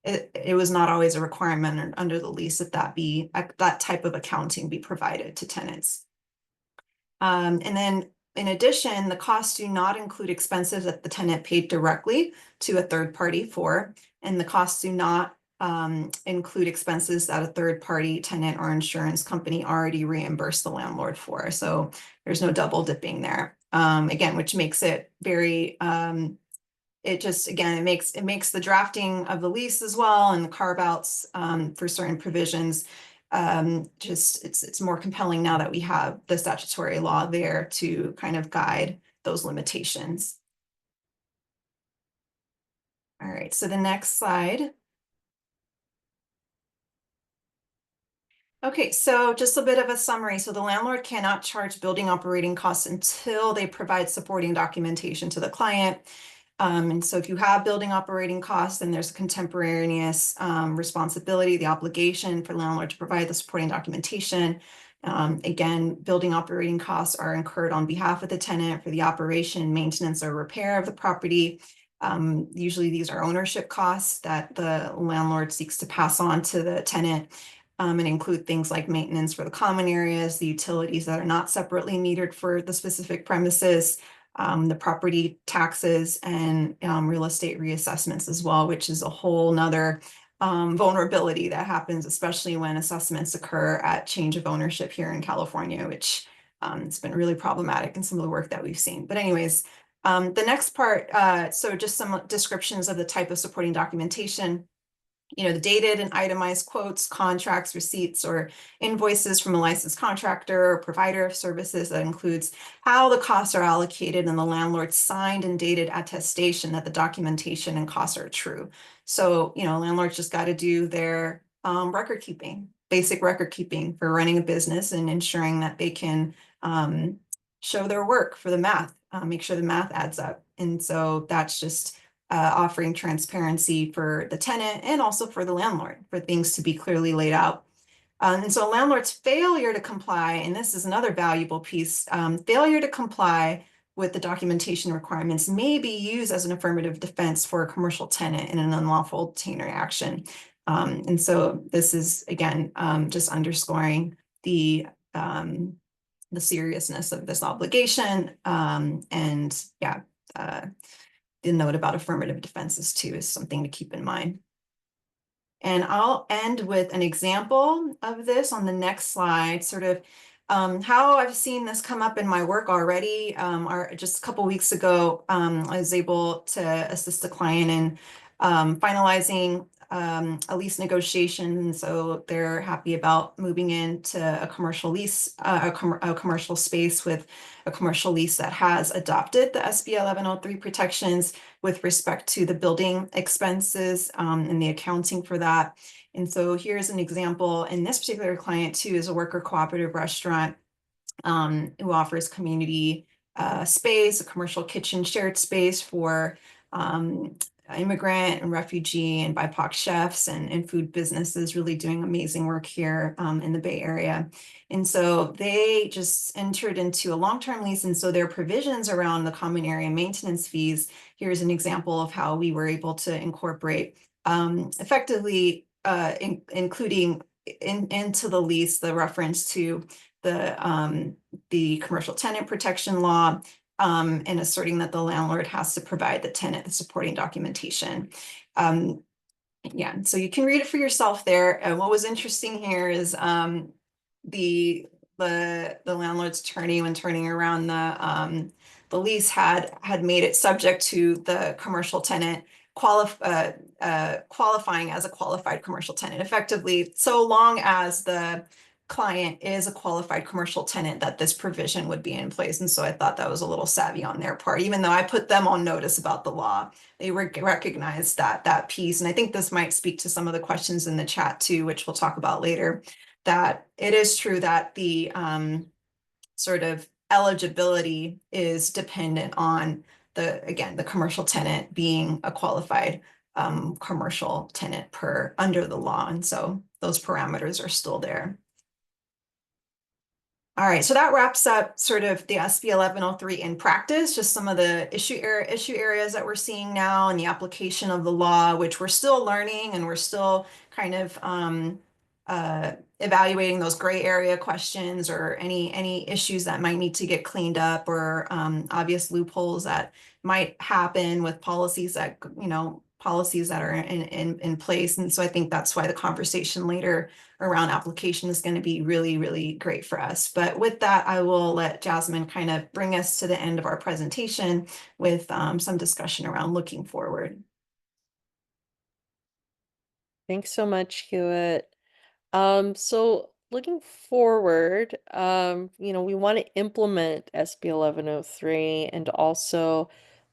it was not always a requirement under the lease that that type of accounting be provided to tenants. And then in addition, the costs do not include expenses that the tenant paid directly to a third party for, and the costs do not include expenses that a third party tenant or insurance company already reimbursed the landlord for. So there's no double dipping there. Again, which makes it very it just, again, it makes the drafting of the lease as well and the carve outs for certain provisions just it's more compelling now that we have the statutory law there to kind of guide those limitations. All right, so the next slide. Okay, so just a bit of a summary. So the landlord cannot charge building operating costs until they provide supporting documentation to the client. And so if you have building operating costs, then there's a contemporaneous responsibility, the obligation for the landlord to provide the supporting documentation. Again, building operating costs are incurred on behalf of the tenant for the operation, maintenance, or repair of the property. Usually these are ownership costs that the landlord seeks to pass on to the tenant. And include things like maintenance for the common areas, the utilities that are not separately metered for the specific premises, the property taxes and real estate reassessments as well, which is a whole nother vulnerability that happens, especially when assessments occur at change of ownership here in California, which it's been really problematic in some of the work that we've seen. But anyways, the next part, so just some descriptions of the type of supporting documentation. You know, the dated and itemized quotes, contracts, receipts, or invoices from a licensed contractor or provider of services that includes how the costs are allocated and the landlord signed and dated attestation that the documentation and costs are true. So, you know, landlords just got to do their record keeping, basic record keeping for running a business and ensuring that they can show their work for the math, make sure the math adds up. And so that's just offering transparency for the tenant and also for the landlord for things to be clearly laid out. And so a landlord's failure to comply, and this is another valuable piece, failure to comply with the documentation requirements may be used as an affirmative defense for a commercial tenant in an unlawful detainee action. And so this is, again, just underscoring the seriousness of this obligation. And yeah, the note about affirmative defenses too is something to keep in mind. And I'll end with an example of this on the next slide, sort of how I've seen this come up in my work already. Just a couple weeks ago, I was able to assist a client in finalizing a lease negotiation. So they're happy about moving into a commercial lease, a commercial space with a commercial lease that has adopted the SB 1103 protections with respect to the building expenses and the accounting for that. And so here's an example. And this particular client too is a worker cooperative restaurant who offers community space, a commercial kitchen shared space for immigrant and refugee and BIPOC chefs and food businesses really doing amazing work here in the Bay Area. And so they just entered into a long-term lease. And so their provisions around the common area maintenance fees, here's an example of how we were able to incorporate effectively including into the lease the reference to the commercial tenant protection law, and asserting that the landlord has to provide the tenant the supporting documentation. Yeah, so you can read it for yourself there. What was interesting here is the the landlord's attorney, when turning around the lease, had made it subject to the commercial tenant qualifying as a qualified commercial tenant, effectively, so long as the client is a qualified commercial tenant, that this provision would be in place. And so I thought that was a little savvy on their part, even though I put them on notice about the law. They recognized that piece. And I think this might speak to some of the questions in the chat too, which we'll talk about later, that it is true that the sort of eligibility is dependent on again, the commercial tenant being a qualified commercial tenant under the law. And so those parameters are still there. All right, so that wraps up sort of the SB 1103 in practice, just some of the issue areas that we're seeing now and the application of the law, which we're still learning, and we're still kind of evaluating those gray area questions or any issues that might need to get cleaned up, or obvious loopholes that might happen with policies that are in place. And so I think that's why the conversation later around application is going to be really, really great for us. But with that, I will let Jasmine kind of bring us to the end of our presentation with some discussion around looking forward.
Thanks so much, Hewitt. So looking forward, we want to implement SB 1103 and also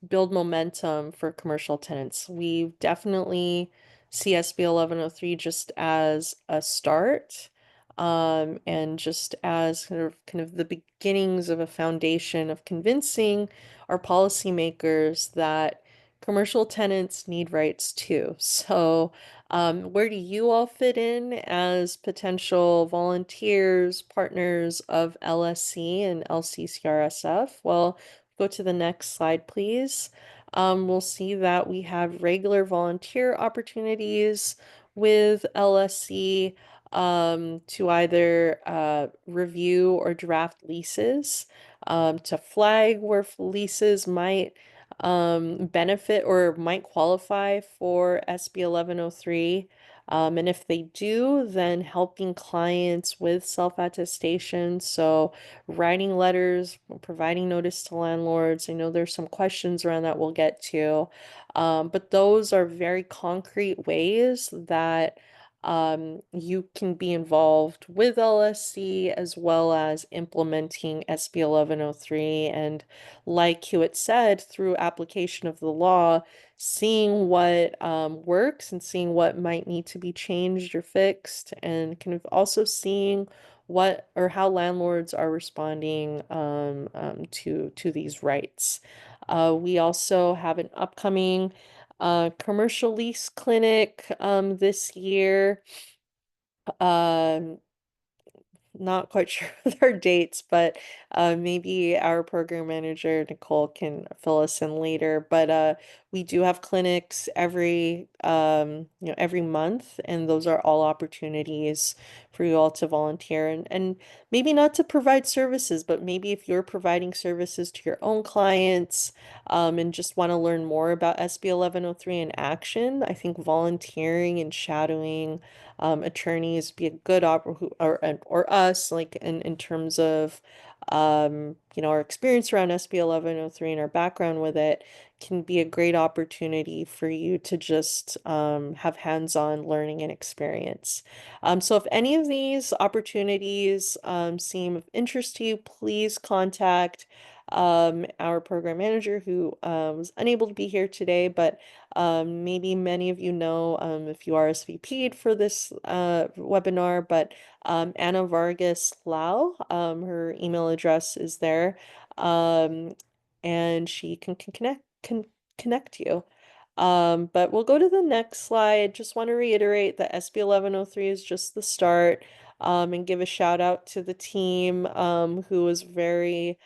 build momentum for commercial tenants. We definitely see SB 1103 just as a start, and just as kind of the beginnings of a foundation of convincing our policymakers that commercial tenants need rights too. So, where do you all fit in as potential volunteers, partners of LSC and LCCRSF? Well, go to the next slide, please. We'll see that we have regular volunteer opportunities with LSC, to either review or draft leases, to flag where leases might benefit or might qualify for SB 1103. And if they do, then helping clients with self-attestation. So writing letters, providing notice to landlords. I know there's some questions around that we'll get to. But those are very concrete ways that you can be involved with LSC as well as implementing SB 1103. And like Hewitt said, through application of the law, seeing what works and seeing what might need to be changed or fixed, and kind of also seeing what or how landlords are responding to these rights. We also have an upcoming commercial lease clinic this year. Um, not quite sure with our dates, but maybe our program manager, Nicole, can fill us in later. But we do have clinics every month, and those are all opportunities for you all to volunteer, and maybe not to provide services, but maybe if you're providing services to your own clients, and just want to learn more about SB 1103 in action, I think volunteering and shadowing attorneys be a good or us, like in terms of our experience around SB 1103 and our background with it, can be a great opportunity for you to just have hands-on learning and experience. So if any of these opportunities seem of interest to you, please contact our program manager, who was unable to be here today, but maybe many of you know, if you RSVP'd for this webinar, but Anna Vargas Lau, her email address is there, and she can connect you. But we'll go to the next slide. Just want to reiterate that SB 1103 is just the start, and give a shout out to the team who was very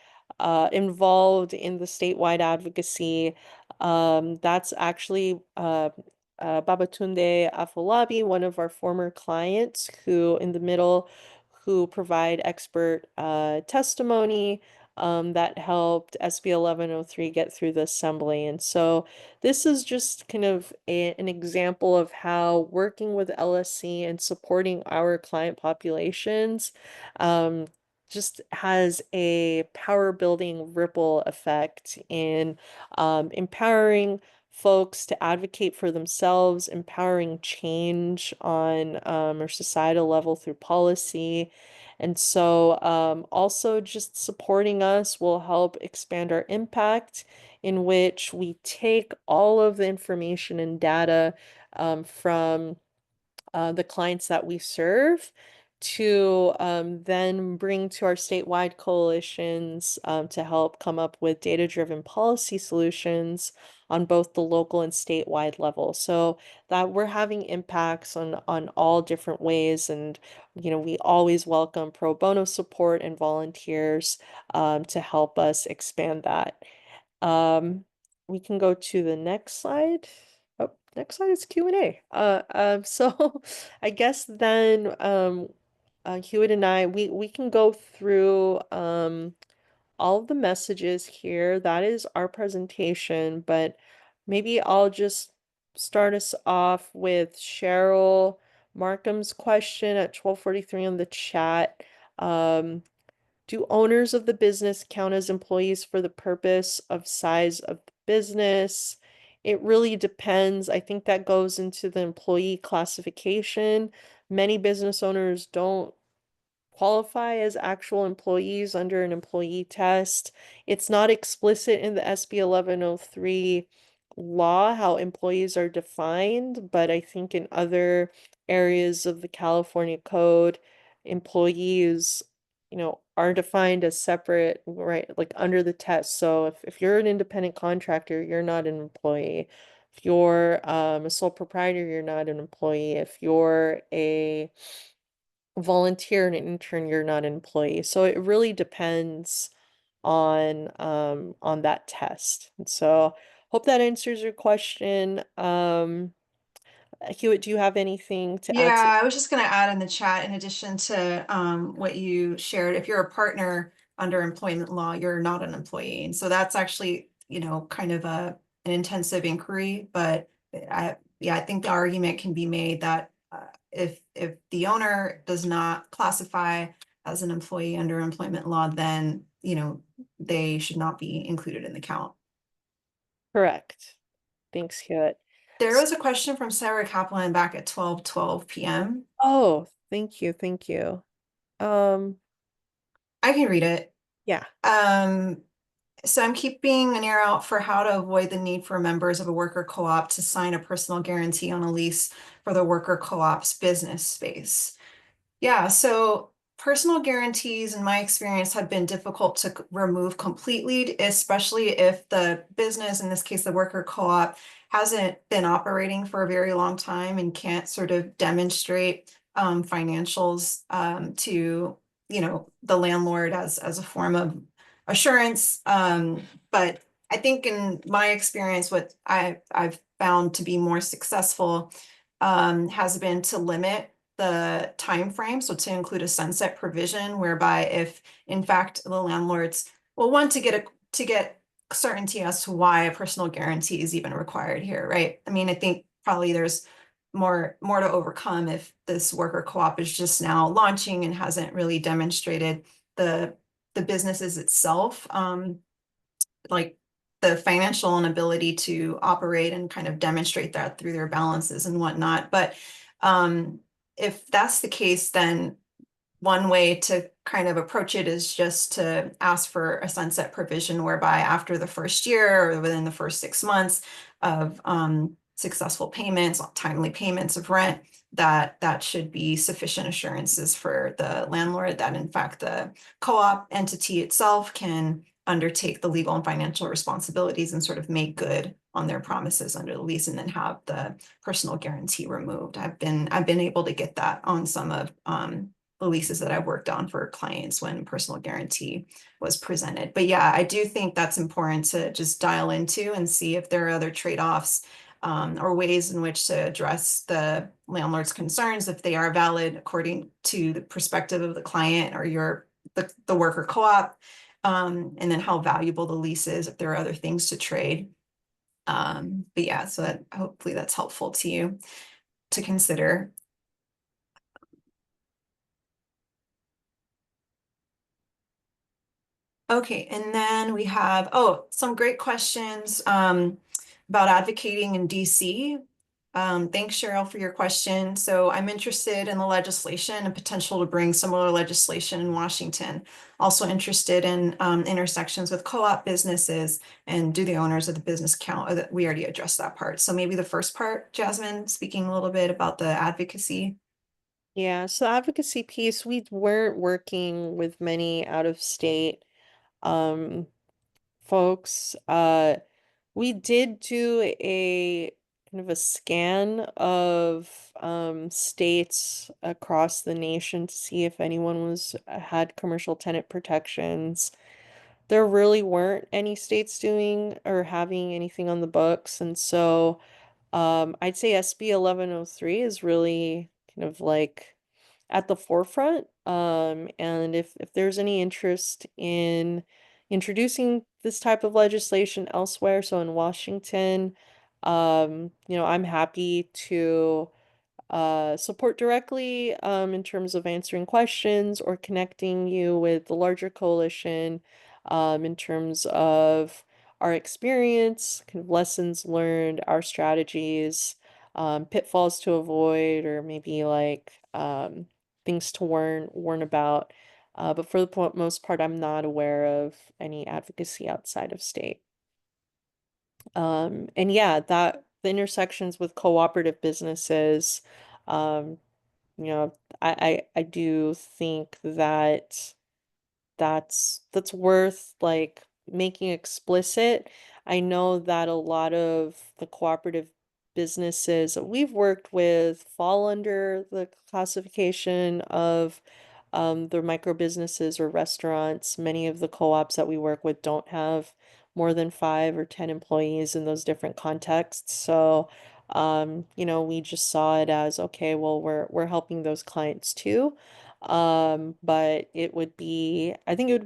involved in the statewide advocacy. That's actually Babatunde Afolabi, one of our former clients, who provide expert testimony that helped SB 1103 get through the assembly. And so this is just kind of an example of how working with LSC and supporting our client populations just has a power building ripple effect in empowering folks to advocate for themselves, empowering change on our societal level through policy. And so also just supporting us will help expand our impact, in which we take all of the information and data from the clients that we serve to then bring to our statewide coalitions to help come up with data-driven policy solutions on both the local and statewide level, so that we're having impacts on all different ways. And we always welcome pro bono support and volunteers to help us expand that. Um, we can go to the next slide. Oh, next slide is Q&A. So I guess then Hewitt and I, we can go through all of the messages here. That is our presentation, but maybe I'll just start us off with Cheryl Markham's question at 12:43 on the chat. Do owners of the business count as employees for the purpose of size of the business? It really depends. I think that goes into the employee classification. Many business owners don't qualify as actual employees under an employee test. It's not explicit in the SB 1103 law how employees are defined, but I think in other areas of the California code, employees, are defined as separate, right? Like under the test. So if you're an independent contractor, you're not an employee. If you're a sole proprietor, you're not an employee. If you're a volunteer and an intern, you're not an employee. So it really depends on that test. And so hope that answers your question. Hewitt, do you have anything to add to?
Yeah, I was just going to add in the chat, in addition to what you shared, if you're a partner under employment law, you're not an employee. And so that's actually, kind of an intensive inquiry. But I think the argument can be made that if the owner does not classify as an employee under employment law, then, they should not be included in the count.
Correct. Thanks, Hewitt.
There was a question from Sarah Kaplan back at 12:12 p.m.
Oh, thank you. Thank you.
I can read it.
Yeah.
So I'm keeping an ear out for how to avoid the need for members of a worker co-op to sign a personal guarantee on a lease for the worker co-op's business space. Yeah, so personal guarantees, in my experience, have been difficult to remove completely, especially if the business, in this case, the worker co-op, hasn't been operating for a very long time and can't sort of demonstrate financials to, the landlord as a form of assurance. But I think in my experience, what I've found to be more successful has been to limit the time frame, so to include a sunset provision whereby if in fact the landlords will want to get certainty as to why a personal guarantee is even required here, right? I mean, I think probably there's more to overcome if this worker co-op is just now launching and hasn't really demonstrated the businesses itself, like the financial inability to operate and kind of demonstrate that through their balances and whatnot. But if that's the case, then one way to kind of approach it is just to ask for a sunset provision whereby after the first year or within the first 6 months of successful payments, timely payments of rent, that should be sufficient assurances for the landlord that in fact the co-op entity itself can undertake the legal and financial responsibilities and sort of make good on their promises under the lease, and then have the personal guarantee removed. I've been able to get that on some of the leases that I've worked on for clients when personal guarantee was presented. But yeah, I do think that's important to just dial into and see if there are other trade-offs or ways in which to address the landlord's concerns, if they are valid according to the perspective of the client or the worker co-op, and then how valuable the lease is, if there are other things to trade. But yeah, so hopefully that's helpful to you to consider. Okay, and then we have, some great questions about advocating in DC. Thanks, Cheryl, for your question. So I'm interested in the legislation and potential to bring similar legislation in Washington. Also interested in intersections with co-op businesses and do the owners of the business count? We already addressed that part. So maybe the first part, Jasmine, speaking a little bit about the advocacy.
Yeah, so advocacy piece, we weren't working with many out of state um folks. We did do a kind of a scan of states across the nation to see if anyone was had commercial tenant protections. There really weren't any states doing or having anything on the books, and so I'd say SB 1103 is really kind of like at the forefront. And if there's any interest in introducing this type of legislation elsewhere, so in Washington, I'm happy to support directly in terms of answering questions or connecting you with the larger coalition in terms of our experience, kind of lessons learned, our strategies, pitfalls to avoid, or maybe like things to warn about. But for the most part, I'm not aware of any advocacy outside of state. And yeah, that the intersections with cooperative businesses, um, I do think that that's worth like making explicit. I know that a lot of the cooperative businesses that we've worked with fall under the classification of the micro businesses or restaurants. Many of the co-ops that we work with don't have more than 5 or 10 employees in those different contexts. So, we just saw it as okay, well, we're helping those clients too. But I think it would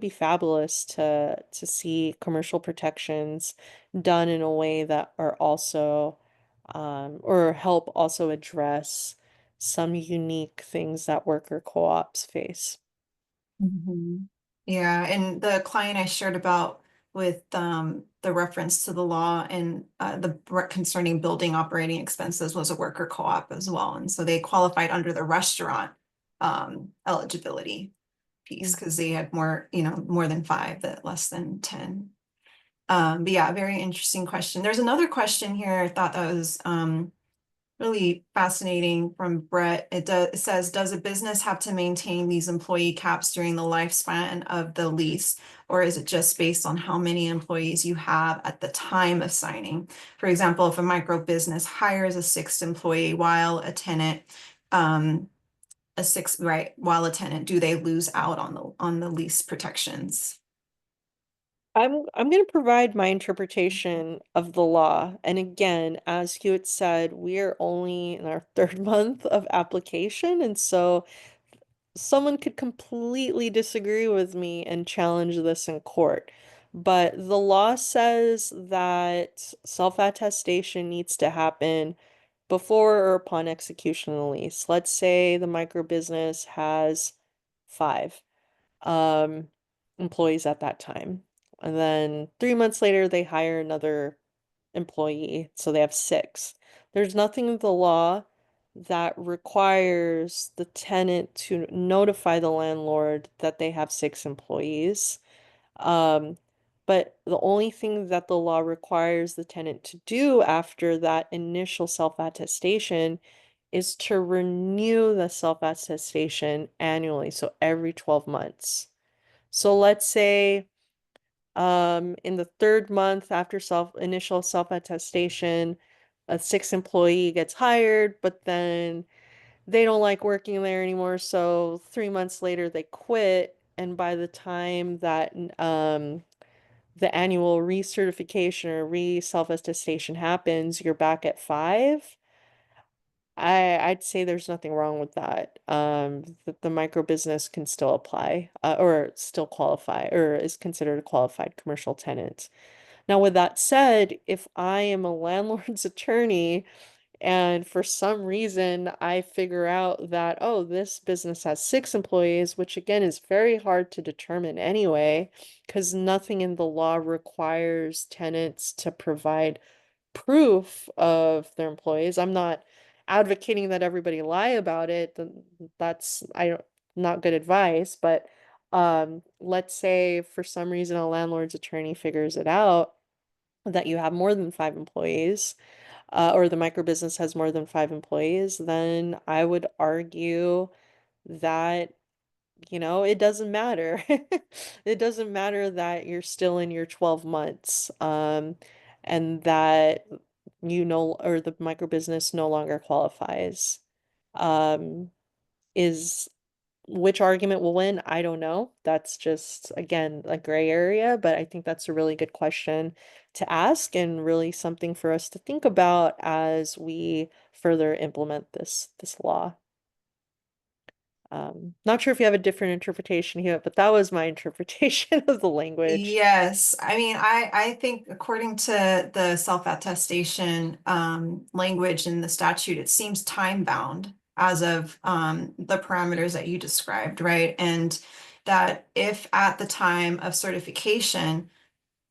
be fabulous to see commercial protections done in a way that are also, or help also address some unique things that worker co-ops face.
Mhm. Yeah, and the client I shared about with the reference to the law and concerning building operating expenses was a worker co-op as well. And so they qualified under the restaurant eligibility piece
Mm.
because they had more, more than five, that less than 10. But yeah, very interesting question. There's another question here I thought that was really fascinating from Brett. It says, does a business have to maintain these employee caps during the lifespan of the lease, or is it just based on how many employees you have at the time of signing? For example, if a micro business hires a sixth employee while a tenant, while a tenant, do they lose out on the lease protections?
I'm going to provide my interpretation of the law. And again, as Hewitt said, we are only in our third month of application, and so someone could completely disagree with me and challenge this in court. But the law says that self-attestation needs to happen before or upon execution of the lease. Let's say the micro business has 5 um, employees at that time. And then 3 months later, they hire another employee, so they have 6. There's nothing in the law that requires the tenant to notify the landlord that they have 6 employees. Um, but the only thing that the law requires the tenant to do after that initial self-attestation is to renew the self-attestation annually, so every 12 months. So let's say in the third month after initial self-attestation, a 6th employee gets hired, but then they don't like working there anymore, so 3 months later they quit, and by the time that the annual recertification or re-self-attestation happens, you're back at 5. I'd say there's nothing wrong with that. That the micro business can still apply, or still qualify, or is considered a qualified commercial tenant. Now, with that said, if I am a landlord's attorney And for some reason, I figure out that, oh, this business has 6 employees, which again is very hard to determine anyway, because nothing in the law requires tenants to provide proof of their employees. I'm not advocating that everybody lie about it. That's I don't not good advice, but let's say for some reason a landlord's attorney figures it out that you have more than 5 employees, or the micro business has more than 5 employees, then I would argue that, it doesn't matter. It doesn't matter that you're still in your 12 months, and that or the micro business no longer qualifies. Um, is which argument will win? I don't know. That's just, again, a gray area, but I think that's a really good question to ask and really something for us to think about as we further implement this law. Not sure if you have a different interpretation here, but that was my interpretation of the language.
Yes, I mean, I think according to the self-attestation language in the statute, it seems time bound as of the parameters that you described, right? And that if at the time of certification,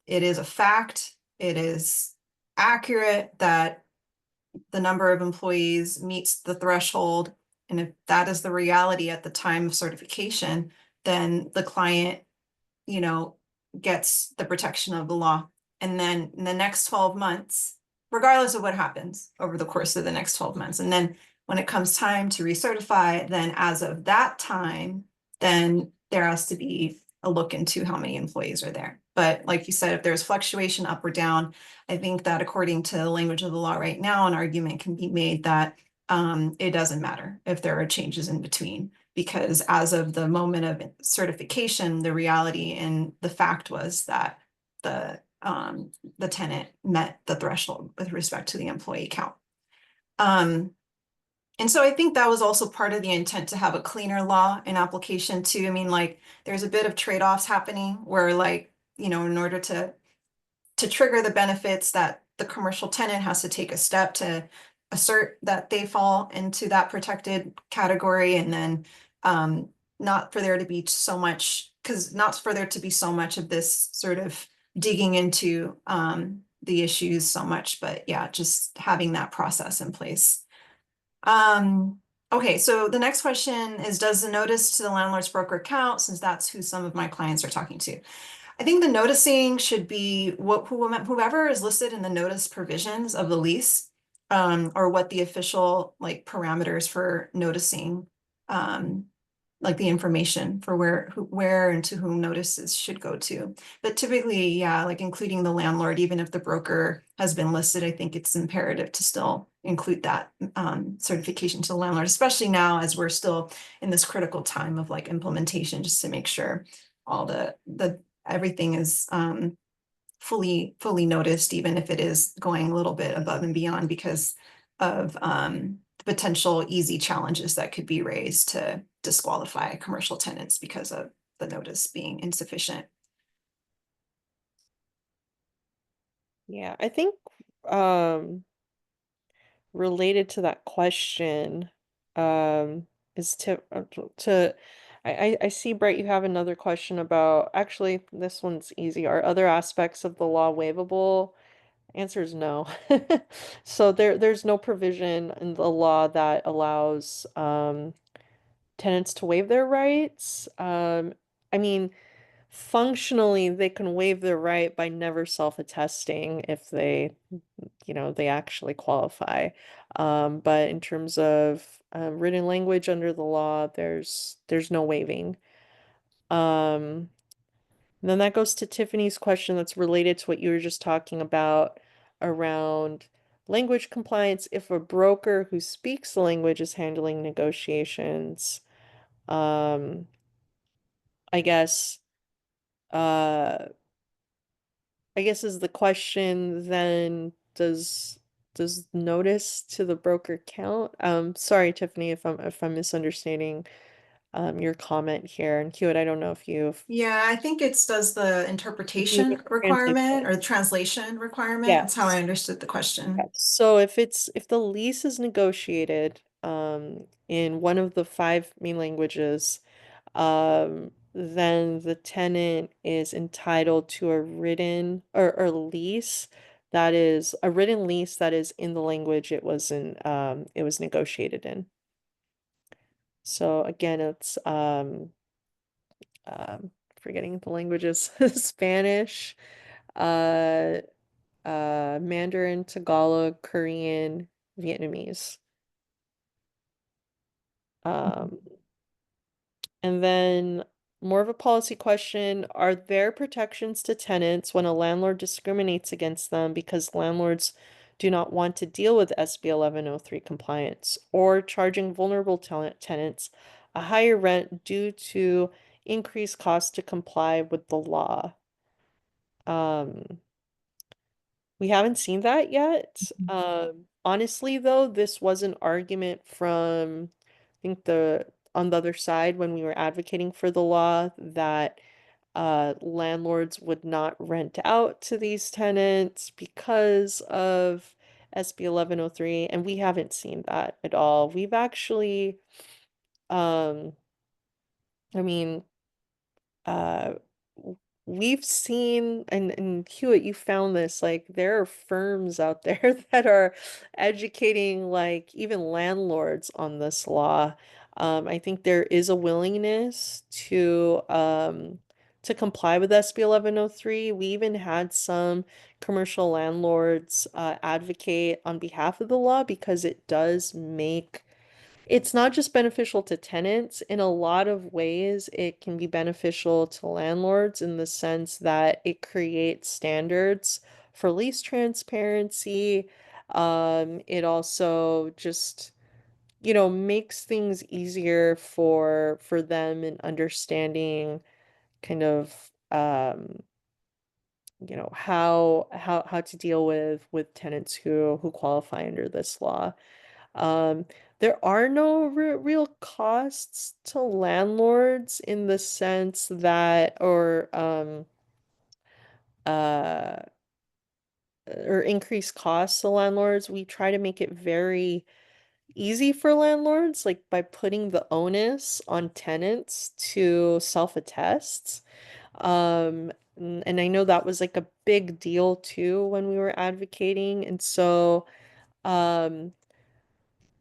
it is a fact, it is accurate that the number of employees meets the threshold, and if that is the reality at the time of certification, then the client, you know, gets the protection of the law. And then in the next 12 months, regardless of what happens over the course of the next 12 months, and then when it comes time to recertify, then as of that time, then there has to be a look into how many employees are there. But like you said, if there's fluctuation up or down, I think that according to the language of the law right now, an argument can be made that it doesn't matter if there are changes in between, because as of the moment of certification, the reality and the fact was that the tenant met the threshold with respect to the employee count. And so I think that was also part of the intent to have a cleaner law in application too. I mean, like, there's a bit of trade-offs happening where, like, in order to trigger the benefits, that the commercial tenant has to take a step to assert that they fall into that protected category, and then not for there to be so much, not for there to be so much of this sort of digging into the issues so much, but yeah, just having that process in place. Okay, so the next question is, does the notice to the landlord's broker count, since that's who some of my clients are talking to? I think the noticing should be whoever is listed in the notice provisions of the lease, or what the official like parameters for noticing, like the information for where and to whom notices should go to. But typically, yeah, like including the landlord, even if the broker has been listed, I think it's imperative to still include that certification to the landlord, especially now as we're still in this critical time of like implementation, just to make sure all the everything is fully noticed, even if it is going a little bit above and beyond because of the potential easy challenges that could be raised to disqualify commercial tenants because of the notice being insufficient.
Yeah, I think um related to that question, is to I see, Brett, you have another question about, actually, this one's easy. Are other aspects of the law waivable? Answer is no. So there's no provision in the law that allows tenants to waive their rights. I mean, functionally, they can waive their right by never self-attesting if they actually qualify. But in terms of written language under the law, there's no waiving. Um, then that goes to Tiffany's question that's related to what you were just talking about around language compliance. If a broker who speaks the language is handling negotiations, um, I guess, uh, I guess is the question then, does notice to the broker count? Sorry, Tiffany, if I'm misunderstanding your comment here. And Hewitt, I don't know if you've
Yeah, I think it does the
if you
interpretation
translate
requirement
that.
or the translation requirement. That's how I
Yes.
understood the question.
So if the lease is negotiated in one of the five main languages, then the tenant is entitled to a written or lease that is a written lease that is in the language it was negotiated in. So again, it's forgetting the languages, Spanish, uh, Mandarin, Tagalog, Korean, Vietnamese. Um, and then more of a policy question, are there protections to tenants when a landlord discriminates against them because landlords do not want to deal with SB 1103 compliance or charging vulnerable tenants a higher rent due to increased costs to comply with the law? Um, We haven't seen that yet. Honestly, though, this was an argument from, I think on the other side when we were advocating for the law that landlords would not rent out to these tenants because of SB 1103, and we haven't seen that at all. We've actually, um, I mean, uh we've seen and Hewitt, you found this, like there are firms out there that are educating like even landlords on this law. I think there is a willingness to comply with SB 1103. We even had some commercial landlords advocate on behalf of the law because it does make it's not just beneficial to tenants. In a lot of ways, it can be beneficial to landlords in the sense that it creates standards for lease transparency. It also just, makes things easier for them in understanding kind of how to deal with tenants who qualify under this law. Um, there are no real costs to landlords in the sense that, uh, or increased costs to landlords. We try to make it very easy for landlords, like by putting the onus on tenants to self-attest. And I know that was like a big deal too when we were advocating. And um,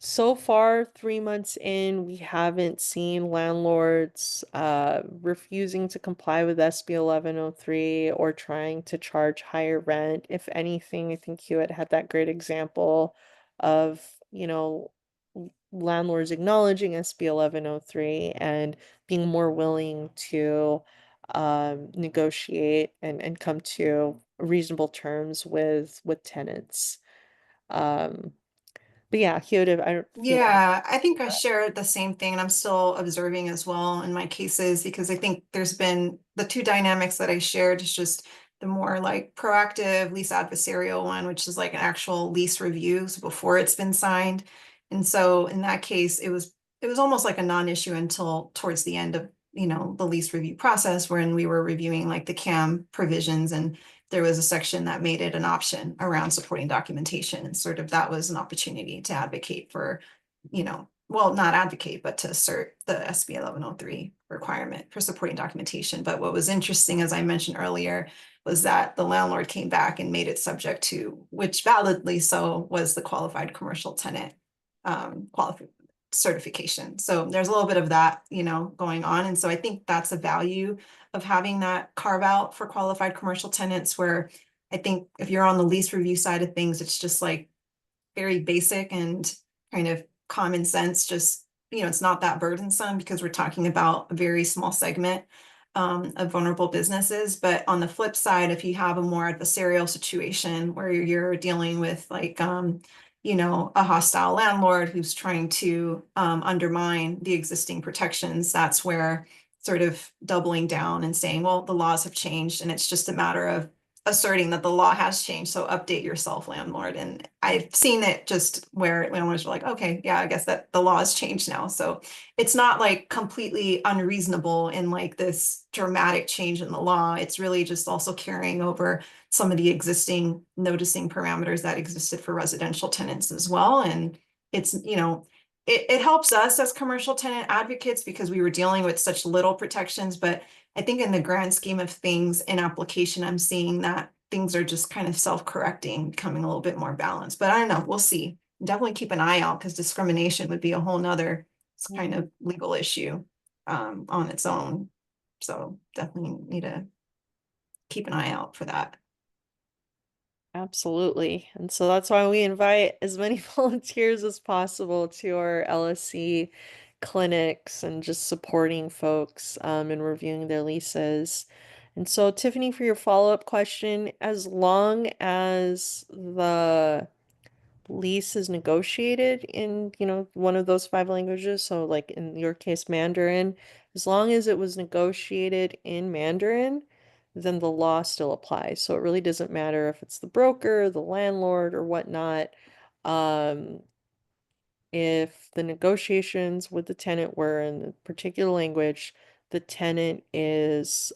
so far, 3 months in, we haven't seen landlords refusing to comply with SB 1103 or trying to charge higher rent. If anything, I think Hewitt had that great example of, landlords acknowledging SB 1103 and being more willing to negotiate and come to reasonable terms with tenants. Um, but yeah, Hewitt, I don't if you want.
Yeah, I think I share the same thing, and I'm still observing as well in my cases because I think there's been the two dynamics that I shared is just the more like proactive lease adversarial one, which is like an actual lease review so before it's been signed. And so in that case, it was almost like a non-issue until towards the end of, the lease review process when we were reviewing like the CAM provisions and there was a section that made it an option around supporting documentation. And sort of that was an opportunity to advocate for, well, not advocate, but to assert the SB 1103 requirement for supporting documentation. But what was interesting, as I mentioned earlier, was that the landlord came back and made it subject to, which validly so was the qualified commercial tenant certification. So there's a little bit of that, going on. And so I think that's a value of having that carve out for qualified commercial tenants where I think if you're on the lease review side of things, it's just like very basic and kind of common sense, just, it's not that burdensome because we're talking about a very small segment of vulnerable businesses. But on the flip side, if you have a more adversarial situation where you're dealing with like, a hostile landlord who's trying to undermine the existing protections, that's where sort of doubling down and saying, well, the laws have changed and it's just a matter of asserting that the law has changed, so update yourself, landlord. And I've seen it just where landlords are like, okay, yeah, I guess that the law has changed now. So it's not like completely unreasonable in like this dramatic change in the law. It's really just also carrying over some of the existing noticing parameters that existed for residential tenants as well. And it's, it helps us as commercial tenant advocates because we were dealing with such little protections, but I think in the grand scheme of things in application, I'm seeing that things are just kind of self-correcting, becoming a little bit more balanced. But I don't know, we'll see. Definitely keep an eye out because discrimination would be a whole nother kind of legal issue on its own. So definitely need to keep an eye out for that.
Absolutely. And so that's why we invite as many volunteers as possible to our LSC clinics and just supporting folks and reviewing their leases. And so, Tiffany, for your follow-up question, as long as the lease is negotiated in, one of those five languages, so like in your case, Mandarin, as long as it was negotiated in Mandarin, then the law still applies. So it really doesn't matter if it's the broker, the landlord, or whatnot. Um, if the negotiations with the tenant were in a particular language, the tenant is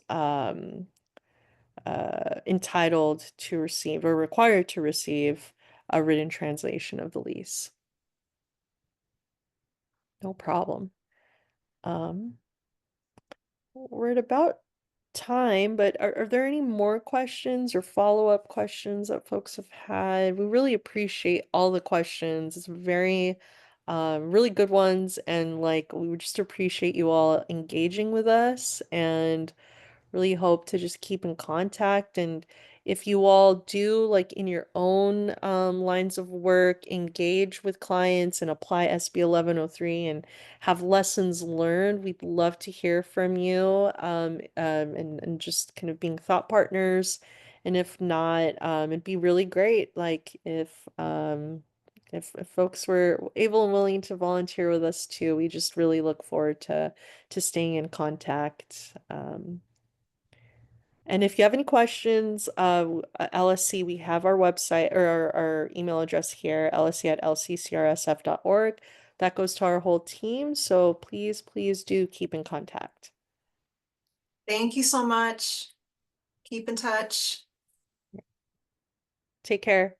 entitled to receive or required to receive a written translation of the lease. No problem. Um, we're at about time, but are there any more questions or follow-up questions that folks have had? We really appreciate all the questions. It's very, really good ones, and like we would just appreciate you all engaging with us and really hope to just keep in contact. And if you all do, like in your own lines of work, engage with clients and apply SB 1103 and have lessons learned, we'd love to hear from you and just kind of being thought partners. And if not, it'd be really great, like if folks were able and willing to volunteer with us too. We just really look forward to staying in contact. And if you have any questions, LSC, we have our website or our email address here, lsc@lccrsf.org. That goes to our whole team. So please, please do keep in contact.
Thank you so much. Keep in touch.
Take care.